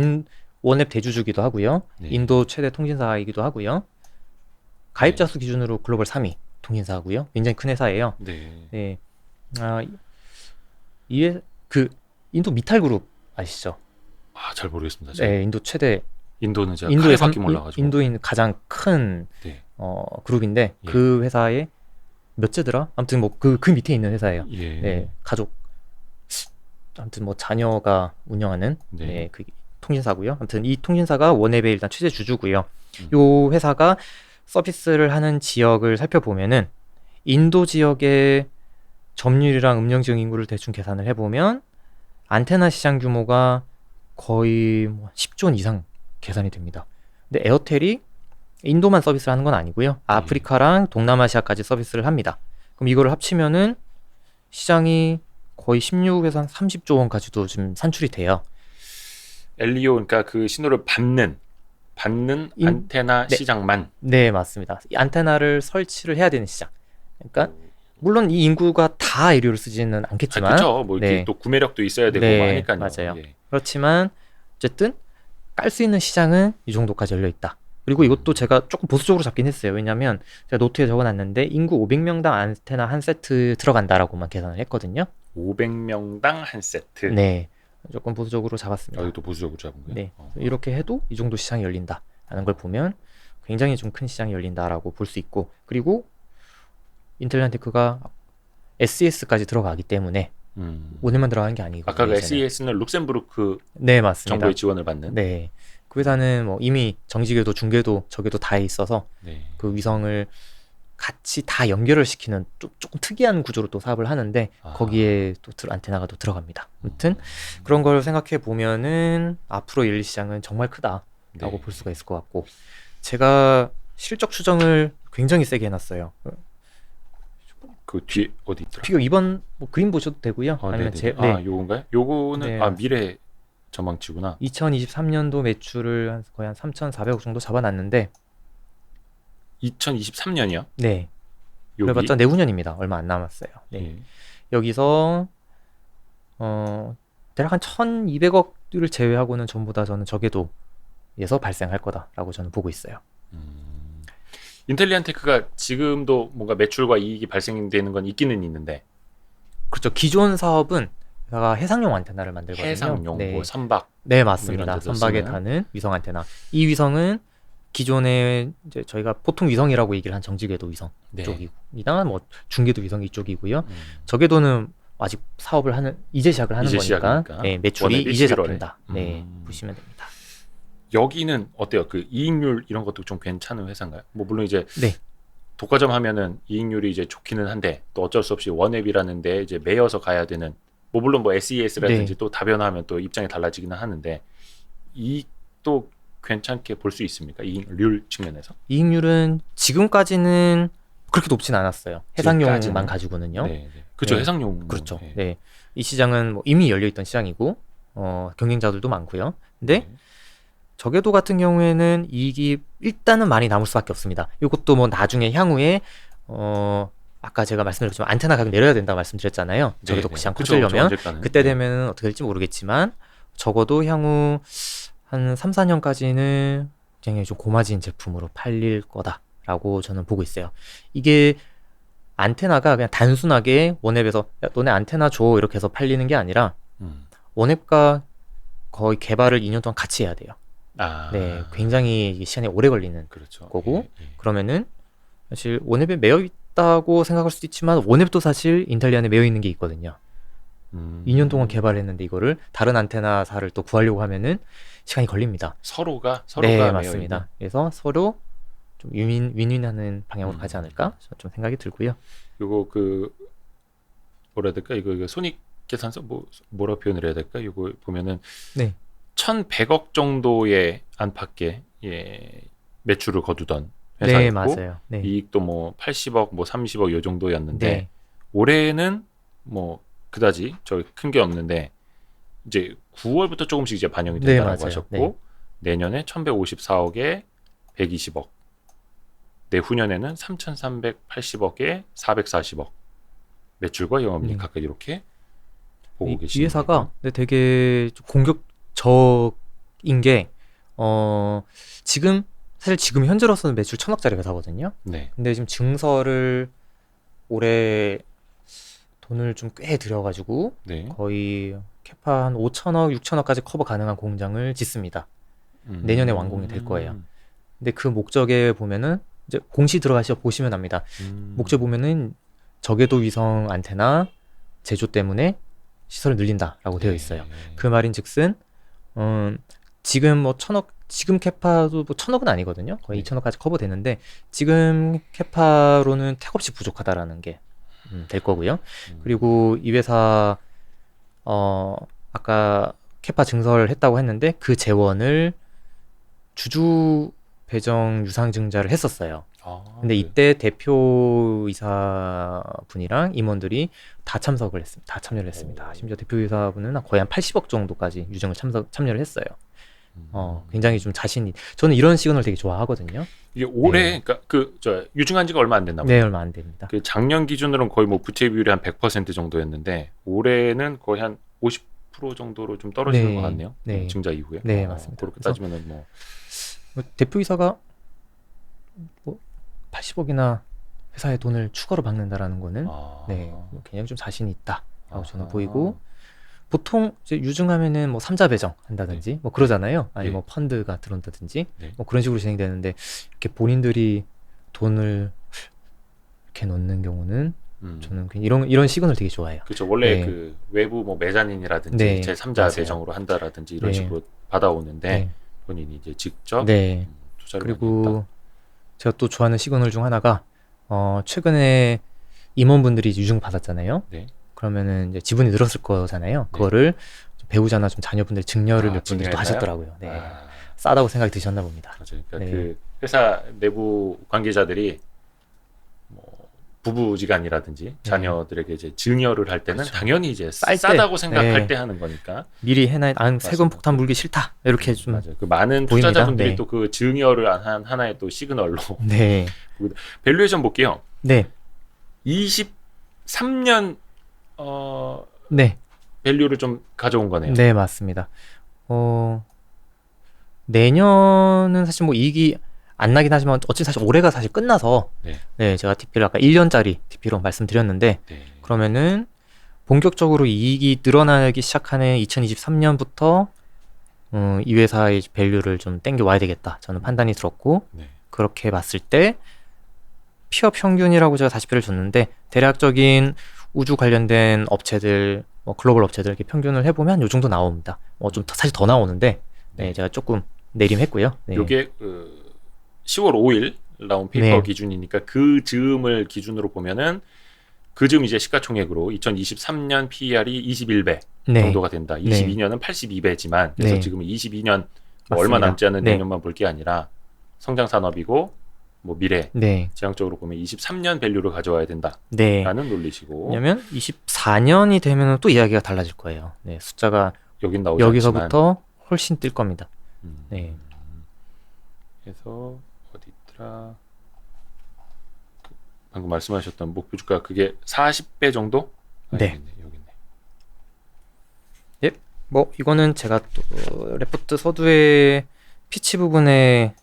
원앱 대주주기도 하고요. 네. 인도 최대 통신사이기도 하고요. 가입자 수 기준으로 글로벌 3위 통신사고요. 굉장히 큰 회사예요. 네. 네. 그 인도 미탈그룹 아시죠? 잘 모르겠습니다. 네, 인도 최대 인도는 제가 인도의 카레밖에 몰라가지고. 인도인 가장 큰 네. 그룹인데 예. 그 회사의 몇째더라? 아무튼 뭐 그 밑에 있는 회사예요. 예. 네, 가족 아무튼 뭐 자녀가 운영하는 네. 네, 그 통신사고요. 아무튼 이 통신사가 원앱의 일단 최대 주주고요. 요 회사가 서비스를 하는 지역을 살펴보면은 인도 지역의 점유율이랑 음령 지역 인구를 대충 계산을 해보면 안테나 시장 규모가 거의 뭐 10조 원 이상 계산이 됩니다. 근데 에어텔이 인도만 서비스를 하는 건 아니고요. 아프리카랑 동남아시아까지 서비스를 합니다. 그럼 이거를 합치면은 시장이 거의 16에서 한 30조 원까지도 지금 산출이 돼요. LEO 그러니까 그 신호를 받는 안테나 네. 시장만. 네, 맞습니다. 이 안테나를 설치를 해야 되는 시장. 그러니까 물론 이 인구가 다 LEO를 쓰지는 않겠지만 그렇죠. 뭐 이렇게 네. 또 구매력도 있어야 되고 네, 뭐 하니까요. 맞아요. 예. 그렇지만 어쨌든 깔 수 있는 시장은 이 정도까지 열려 있다. 그리고 이것도 제가 조금 보수적으로 잡긴 했어요. 왜냐하면 제가 노트에 적어놨는데 인구 500명당 안테나 한 세트 들어간다라고만 계산을 했거든요. 500명당 한 세트. 네, 조금 보수적으로 잡았습니다. 이것도 보수적으로 잡은 거예요. 네, 이렇게 해도 이 정도 시장이 열린다라는 걸 보면 굉장히 좀 큰 시장이 열린다라고 볼 수 있고, 그리고 인텔리안테크가 SES까지 들어가기 때문에 오늘만 들어가는 게 아니고 아까 그 SES는 룩셈부르크 네, 맞습니다. 정부의 지원을 받는. 네, 그 회사는 뭐 이미 정지궤도, 중궤도, 저궤도 다 있어서 네. 그 위성을 같이 다 연결을 시키는 조금 특이한 구조로 또 사업을 하는데 거기에 또 안테나가 또 들어갑니다. 아무튼 그런 걸 생각해 보면은 앞으로 열릴 시장은 정말 크다라고 네. 볼 수가 있을 것 같고, 제가 실적 추정을 굉장히 세게 해놨어요. 그 뒤에 어디 있더라? 피규어 2번 뭐 그림 보셔도 되고요. 아니면 요건가요? 요거는 네. 미래 전망치구나. 2023년도 매출을 거의 한 3,400억 정도 잡아놨는데 2023년이요? 네, 그래봤자 내후년입니다. 얼마 안 남았어요. 네. 예. 여기서 대략 한 1,200억을 제외하고는 전부 다 저는 저궤도에서 발생할 거다라고 저는 보고 있어요. 인텔리안테크가 지금도 뭔가 매출과 이익이 발생되는 건 있기는 있는데. 그렇죠. 기존 사업은 제가 해상용 안테나를 만들거든요. 해상용, 네. 뭐 선박. 네, 이런 맞습니다. 데도 선박에 쓰는. 다는 위성 안테나. 이 위성은 기존에 이제 저희가 보통 위성이라고 얘기를 한 정지궤도 위성 네. 쪽입니다. 뭐 중궤도 위성 이쪽이고요. 음. 저궤도는 아직 사업을 하는 이제 시작을 하는 이제 거니까 시작이니까. 네, 매출이 원액이 이제 11월에. 잡힌다. 네, 보시면 됩니다. 여기는 어때요? 그 이익률 이런 것도 좀 괜찮은 회사인가요? 뭐 물론 이제 네. 독과점 하면은 이익률이 이제 좋기는 한데 또 어쩔 수 없이 원앱이라는데 이제 매여서 가야 되는, 뭐 물론 뭐 SES라든지 네. 또 다변화하면 또 입장이 달라지기는 하는데, 이익도 괜찮게 볼 수 있습니까? 이익률 측면에서? 이익률은 지금까지는 그렇게 높진 않았어요. 해상용만 지금까지는. 가지고는요. 네. 그렇죠. 네. 해상용. 그렇죠. 네. 네. 이 시장은 뭐 이미 열려 있던 시장이고 경쟁자들도 많고요. 근데 네. 저궤도 같은 경우에는 이익이 일단은 많이 남을 수밖에 없습니다. 이것도 뭐 나중에 향후에 아까 제가 말씀드렸지만 안테나 가격 내려야 된다고 말씀드렸잖아요. 저궤도 네. 시장 그쵸, 커지려면 언젠가는. 그때 네. 되면 어떻게 될지 모르겠지만 적어도 향후 한 3, 4년까지는 굉장히 좀 고마진 제품으로 팔릴 거다라고 저는 보고 있어요. 이게 안테나가 그냥 단순하게 원앱에서 야, 너네 안테나 줘 이렇게 해서 팔리는 게 아니라 원앱과 거의 개발을 2년 동안 같이 해야 돼요. 아. 네, 굉장히 이게 시간이 오래 걸리는 그렇죠. 거고 예, 예. 그러면은 사실 원앱에 매여 있다고 생각할 수도 있지만 원앱도 사실 인텔리안에 매여 있는 게 있거든요. 2년 동안 개발했는데 이거를 다른 안테나사를 또 구하려고 하면은 시간이 걸립니다. 서로가 네, 매여 맞습니다. 있는. 그래서 서로 좀 윈윈하는 방향으로 가지 않을까 저는 좀 생각이 들고요. 요거 그 뭐라 해야 될까? 이거 손익 계산서 뭐라고 표현을 해야 될까? 이거 보면은 네. 1,100억 정도의 안팎의 매출을 거두던 네, 회사였고, 맞아요. 네. 이익도 뭐 80억, 뭐 30억 요 정도였는데 네. 올해는 뭐 그다지 저 큰 게 없는데 이제 9월부터 조금씩 이제 반영이 네, 된다고 맞아요. 하셨고, 네. 내년에 1,154억에 120억, 내후년에는 3,380억에 440억 매출과 영업이익 각각 이렇게 보고 이 계시는 회사가 거예요. 네, 되게 좀 공격적인 게 지금 사실 지금 현재로서는 매출 1,000억짜리 회사거든요. 네. 근데 지금 증설을 올해 돈을 좀 꽤 들여가지고 네. 거의 캐파 한 5천억, 6천억까지 커버 가능한 공장을 짓습니다. 내년에 완공이 될 거예요. 근데 그 목적에 보면은 이제 공시 들어가셔 보시면 압니다. 목적 보면은 저궤도 위성 안테나 제조 때문에 시설을 늘린다라고 되어 있어요. 그 말인즉슨 지금 뭐 1,000억 지금 캐파도 뭐 1,000억은 아니거든요. 거의 네. 2,000억까지 커버되는데 지금 캐파로는 택없이 부족하다라는 게 될 거고요. 그리고 이 회사 아까 캐파 증설을 했다고 했는데 그 재원을 주주 배정 유상증자를 했었어요. 근데 이때 대표이사 분이랑 임원들이 다 참석을 했습니다. 다 참여를 했습니다. 심지어 대표이사분은 거의 한 80억 정도까지 유증을 참여를 했어요. 굉장히 좀 자신이 저는 이런 시그널 되게 좋아하거든요. 이게 올해 네. 그러니까 유증한 지가 얼마 안 됐나 봐요. 네, 얼마 안 됩니다. 그 작년 기준으로는 거의 뭐 부채 비율이 한 100% 정도였는데 올해는 거의 한 50% 정도로 좀 떨어지는 네. 것 같네요. 네. 증자 이후에. 네, 맞습니다. 그렇게 그래서 따지면은 뭐 대표이사가 뭐 80억이나 회사의 돈을 추가로 받는다라는 거는 네, 굉장히 좀 자신이 있다라고 저는 보이고 보통 이제 유증하면은 뭐 삼자 배정 한다든지 뭐 그러잖아요. 아니 뭐 펀드가 들어온다든지 뭐 그런 식으로 진행되는데 이렇게 본인들이 돈을 이렇게 넣는 경우는 저는 그냥 이런 시그널 되게 좋아해요. 그렇죠. 원래 네. 그 외부 뭐 매자닌이라든지 네, 제3자 맞아요. 배정으로 한다라든지 이런 네. 식으로 받아오는데 네. 본인이 이제 직접 네. 투자를 많이 했다. 그리고 제가 또 좋아하는 시그널 중 하나가 최근에 임원분들이 유증 받았잖아요. 네. 그러면은 이제 지분이 늘었을 거잖아요. 그거를 좀 배우자나 좀 자녀분들 증여를 몇 분들이 또 증여했나요? 하셨더라고요. 네. 싸다고 생각이 드셨나 봅니다. 맞아요. 그러니까 네. 그 회사 내부 관계자들이 뭐 부부지간이라든지 자녀들에게 이제 증여를 할 때는 그렇죠. 당연히 이제 쌀 때. 싸다고 생각할 네. 때 하는 거니까. 미리 해놔, 세금 맞습니다. 폭탄 물기 싫다. 이렇게 좀. 맞아요. 그 많은 보입니다. 투자자분들이 네. 또 그 증여를 한 하나의 또 시그널로 네. 밸류에이션 볼게요. 네. 23년 네. 밸류를 좀 가져온 거네요. 네, 맞습니다. 내년은 사실 뭐 이익이 안 나긴 하지만 어차피 사실 올해가 사실 끝나서 네. 네, 제가 DP를 아까 1년짜리 DP로 말씀드렸는데 네. 그러면은 본격적으로 이익이 늘어나기 시작하는 2023년부터 이 회사의 밸류를 좀 땡겨 와야 되겠다. 저는 판단이 들었고 네. 그렇게 봤을 때 피어 평균이라고 제가 40배를 줬는데 대략적인 우주 관련된 업체들, 뭐 글로벌 업체들 이렇게 평균을 해보면 요 정도 나옵니다. 좀 사실 더 나오는데 네, 제가 조금 내림했고요. 네. 이게 10월 5일 나온 페이퍼 네. 기준이니까 그 즈음을 기준으로 보면은 그 즈음 이제 시가총액으로 2023년 PER이 21배 네. 정도가 된다. 22년은 82배지만 그래서 네. 지금 22년 맞습니다. 얼마 남지 않은 네. 내년만 볼 게 아니라 성장 산업이고 뭐 미래 네. 지향적으로 보면 23년 밸류를 가져와야 된다라는 네. 논리시고 왜냐면 24년이 되면 또 이야기가 달라질 거예요. 네, 숫자가 여긴 나오지 않지만 여기서부터 훨씬 뛸 겁니다. 네. 그래서 어디 있더라? 방금 말씀하셨던 목표 주가 그게 40배 정도? 네. 여기 있네. 뭐 이거는 제가 또 레포트 서두의 피치 부분에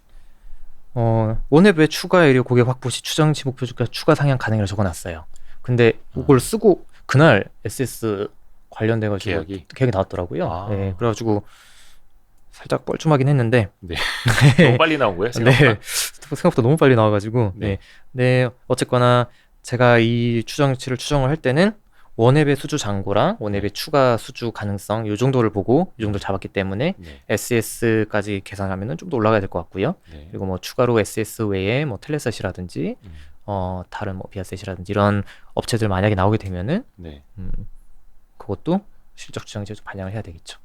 원회부의 추가 애류 고객 확보 시 추정치 목표 주가 추가 상향 가능이라고 적어놨어요. 근데 이걸 쓰고 그날 SS 관련돼가지고 계약이 나왔더라고요. 아. 네, 그래가지고 살짝 뻘쭘하긴 했는데 네. 너무 빨리 나온 거예요? 생각보다? 네, 생각보다 너무 빨리 나와가지고 네. 네, 어쨌거나 제가 이 추정치를 추정을 할 때는 원회배 수주 잔고랑 원회배 추가 수주 가능성 이 정도를 보고 이 정도를 잡았기 때문에 네. SS까지 계산하면은 좀 더 올라가야 될 것 같고요. 네. 그리고 뭐 추가로 SS 외에 뭐 텔레셋이라든지 다른 뭐 비아셋이라든지 이런 업체들 만약에 나오게 되면은 네. 그것도 실적 추정치에 좀 반영을 해야 되겠죠.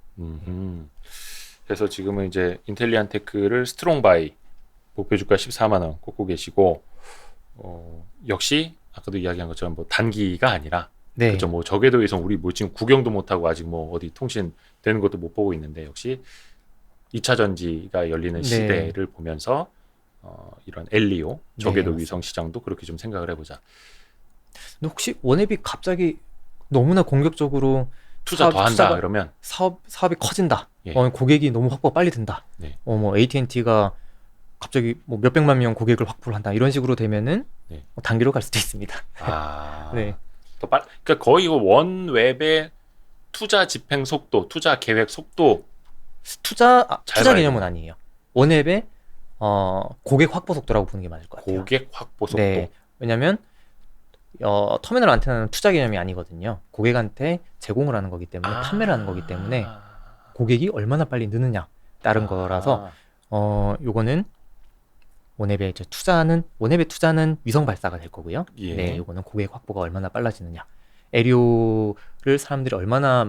그래서 지금은 이제 인텔리안테크를 스트롱 바이 목표 주가 14만 원 꽂고 계시고 역시 아까도 이야기한 것처럼 뭐 단기가 아니라 네. 그렇죠. 뭐 저궤도에서 우리 뭐 지금 구경도 못 하고 아직 뭐 어디 통신 되는 것도 못 보고 있는데 역시 2차 전지가 열리는 네. 시대를 보면서 이런 엘리오 저궤도 네, 위성 시장도 그렇게 좀 생각을 해보자. 근데 혹시 원앱이 갑자기 너무나 공격적으로 투자 더 한다 투자가- 그러면 사업이 커진다. 예. 고객이 너무 확보가 빨리 된다. 네. 뭐 AT&T가 갑자기 뭐 몇백만 명 고객을 확보를 한다. 이런 식으로 되면은 네. 단기로 갈 수도 있습니다. 아, 네. 더 빨, 그러니까 거의 이거 원웹의 투자 집행 속도, 투자 계획 속도 투자 잘 투자 봐야 개념은 돼요. 아니에요. 원앱의 고객 확보 속도라고 보는 게 맞을 것 같아요. 고객 확보 속도. 네. 왜냐면 터미널 안테나는 투자 개념이 아니거든요. 고객한테 제공을 하는 거기 때문에 판매를 하는 거기 때문에 고객이 얼마나 빨리 느느냐 따른 거라서 요거는 원앱의 투자는 위성 발사가 될 거고요. 예. 네, 요거는 고객 확보가 얼마나 빨라지느냐. 에리오를 사람들이 얼마나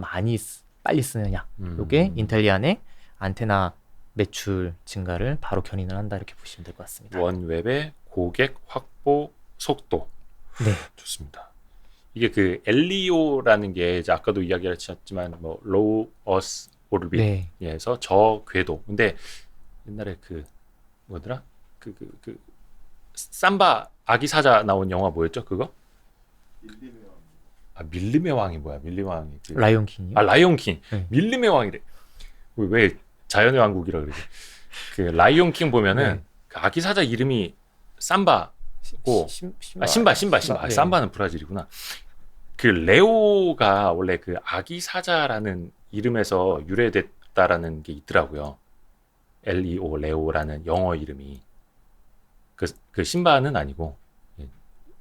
빨리 쓰느냐. 요게 인텔리안의 안테나 매출 증가를 바로 견인을 한다 이렇게 보시면 될 것 같습니다. 원웹의 고객 확보 속도. 네. 좋습니다. 이게 그 엘리오라는 게 이제 아까도 이야기하셨지만 뭐 로우 어스 오르빗에서 네. 저궤도. 근데 옛날에 그 뭐더라? 그 삼바 아기 사자 나온 영화 뭐였죠? 그거? 밀림의 왕이 뭐야? 밀림의 왕이 라이온 킹이요? 라이온 킹. 네. 밀림의 왕이래. 왜 자연의 왕국이라 그러지? 그 라이온 킹 보면은 네. 그 아기 사자 이름이 삼바고 신바. 네. 삼바는 브라질이구나. 그 레오가 원래 그 아기 사자라는 이름에서 유래됐다라는 게 있더라고요. LEO 레오라는 영어 이름이. 그 신바는 아니고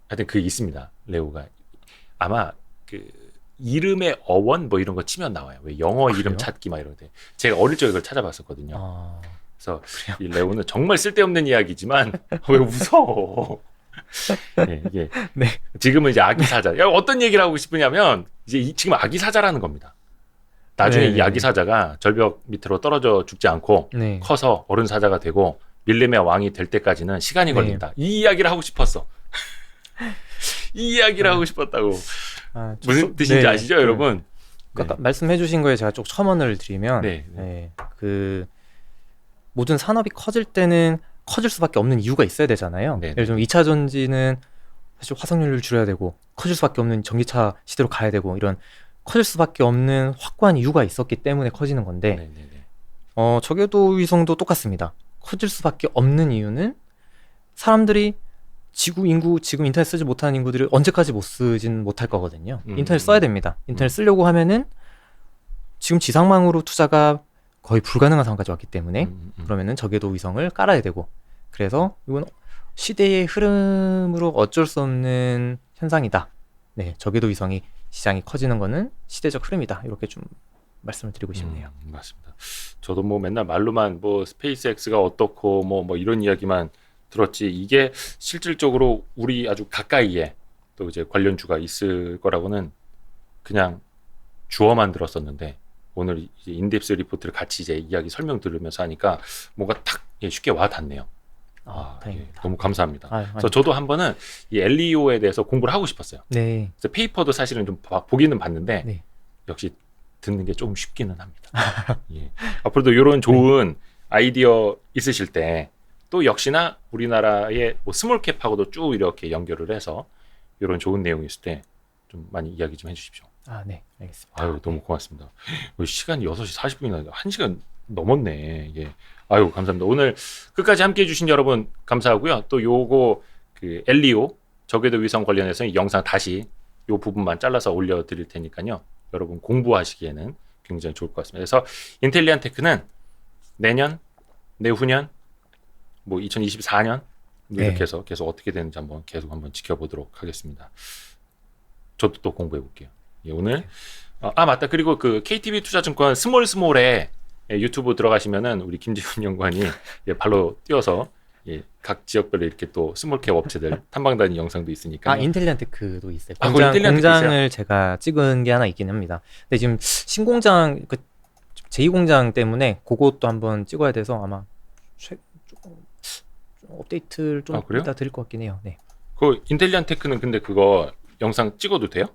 하여튼 그 있습니다. 레오가 아마 그 이름의 어원 뭐 이런 거 치면 나와요. 왜 영어 이름 그래요? 찾기 막 이런 데 제가 어릴 적에 그걸 찾아봤었거든요. 아, 그래서 이 레오는 정말 쓸데없는 이야기지만 왜 웃어? 네, 이게 네. 지금은 이제 아기 사자. 야, 어떤 얘기를 하고 싶으냐면 이제 지금 아기 사자라는 겁니다. 나중에 네, 이 아기 사자가 절벽 밑으로 떨어져 죽지 않고 네. 커서 어른 사자가 되고 밀림의 왕이 될 때까지는 시간이 네. 걸린다. 이 이야기를 하고 싶었어. 이 이야기를 하고 싶었다고. 무슨 뜻인지 네. 아시죠, 여러분? 아까 말씀해주신 거에 제가 좀 첨언을 드리면 네. 그 모든 산업이 커질 때는 커질 수밖에 없는 이유가 있어야 되잖아요. 네. 예를 들면 2차 전지는 사실 화석연료를 줄여야 되고 커질 수밖에 없는 전기차 시대로 가야 되고 이런 커질 수밖에 없는 확고한 이유가 있었기 때문에 커지는 건데 네네네. 저궤도 위성도 똑같습니다. 커질 수밖에 없는 이유는 사람들이 지구 인구 지금 인터넷 쓰지 못하는 인구들이 언제까지 못 쓰진 못할 거거든요. 인터넷 써야 됩니다. 인터넷 쓰려고 하면은 지금 지상망으로 투자가 거의 불가능한 상황까지 왔기 때문에 그러면은 저궤도 위성을 깔아야 되고 그래서 이건 시대의 흐름으로 어쩔 수 없는 현상이다. 네, 저궤도 위성이 시장이 커지는 거는 시대적 흐름이다. 이렇게 좀 말씀을 드리고 싶네요. 맞습니다. 저도 뭐 맨날 말로만 뭐 스페이스X가 어떻고 뭐 이런 이야기만 들었지 이게 실질적으로 우리 아주 가까이에 또 이제 관련주가 있을 거라고는 그냥 주어만 들었었는데 오늘 이제 인덱스 리포트를 같이 이제 이야기 설명 들으면서 하니까 뭔가 딱 쉽게 와 닿네요. 다행입니다. 너무 감사합니다. 그래서 아닙니다. 저도 한 번은 이 LEO에 대해서 공부를 하고 싶었어요. 네. 그래서 페이퍼도 사실은 좀 보기는 봤는데 네. 역시 듣는 게 조금 쉽기는 합니다. 예. 앞으로도 이런 좋은 아이디어 있으실 때 또 역시나 우리나라의 뭐 스몰캡하고도 쭉 이렇게 연결을 해서 이런 좋은 내용이 있을 때 좀 많이 이야기 좀 해주십시오. 네, 알겠습니다. 아유, 너무 고맙습니다. 시간이 6시 40분이나 1시간 넘었네. 예. 아유, 감사합니다. 오늘 끝까지 함께 해주신 여러분 감사하고요. 또 요거 그 엘리오 저궤도 위성 관련해서 이 영상 다시 요 부분만 잘라서 올려드릴 테니까요. 여러분 공부하시기에는 굉장히 좋을 것 같습니다. 그래서 인텔리안 테크는 내년, 내후년, 뭐 2024년 이렇게 해서 계속 어떻게 되는지 계속 한번 지켜보도록 하겠습니다. 저도 또 공부해 볼게요. 예, 오늘 맞다. 그리고 그 KTB 투자증권 스몰에 유튜브 들어가시면은 우리 김지훈 연구원이 발로 뛰어서 각 지역별로 이렇게 또 스몰캡 업체들 탐방 다니는 영상도 있으니까. 인텔리안 테크도 있어요. 인텔리안 테크 공장을 있어요? 제가 찍은 게 하나 있긴 합니다. 근데 지금 신공장 그 제2공장 때문에 그것도 한번 찍어야 돼서 아마 좀 업데이트를 좀 그래요? 이따 드릴 것 같긴 해요. 네. 그 인텔리안 테크는 근데 그거 영상 찍어도 돼요?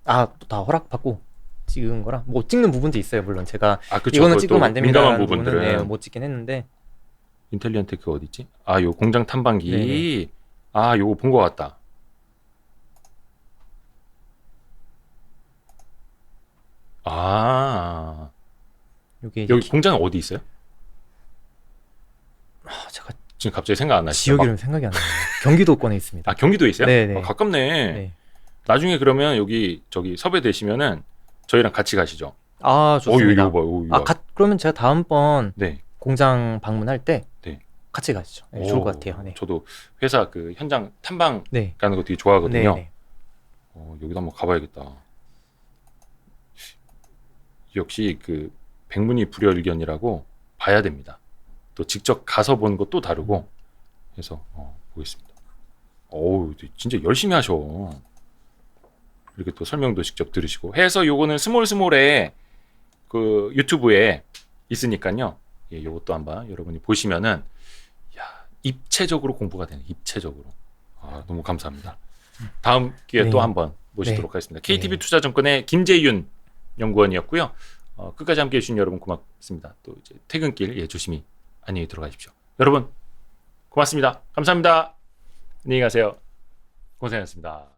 또 다 허락받고 찍은 거라 뭐 찍는 부분도 있어요. 물론 제가 그쵸. 이거는 찍으면 안 됩니다. 민감한 부분들은 못 찍긴 했는데. 인텔리안 테크 어디 있지? 요 공장 탐방기. 네네. 요거 본 것 같다. 여기 공장은 어디 있어요? 제가 지금 갑자기 생각 안 나시죠? 지역 이름 생각이 안 나요. 경기도권에 있습니다. 경기도에 있어요? 네네. 가깝네. 네. 나중에 그러면 저기 섭외 되시면은 저희랑 같이 가시죠. 좋습니다. 이거 봐. 그러면 제가 다음번 네. 공장 방문할 때 네. 같이 가시죠. 네, 좋을 것 같아요. 네. 저도 회사 그 현장 탐방 네. 가는 거 되게 좋아하거든요. 네. 여기도 한번 가봐야겠다. 역시 그 백문이 불여일견이라고 봐야 됩니다. 또 직접 가서 보는 것도 다르고 해서 보겠습니다. 진짜 열심히 하셔. 이렇게 또 설명도 직접 들으시고 해서 요거는 스몰에 그 유튜브에 있으니까요. 요것도 한번 여러분이 보시면은 입체적으로 공부가 되는 입체적으로. 너무 감사합니다. 다음 기회에 또 한번 모시도록 하겠습니다. KTB 투자증권의 김재윤 연구원이었고요. 끝까지 함께해 주신 여러분 고맙습니다. 또 이제 퇴근길 조심히 안녕히 들어가십시오. 여러분 고맙습니다. 감사합니다. 안녕히 가세요. 고생하셨습니다.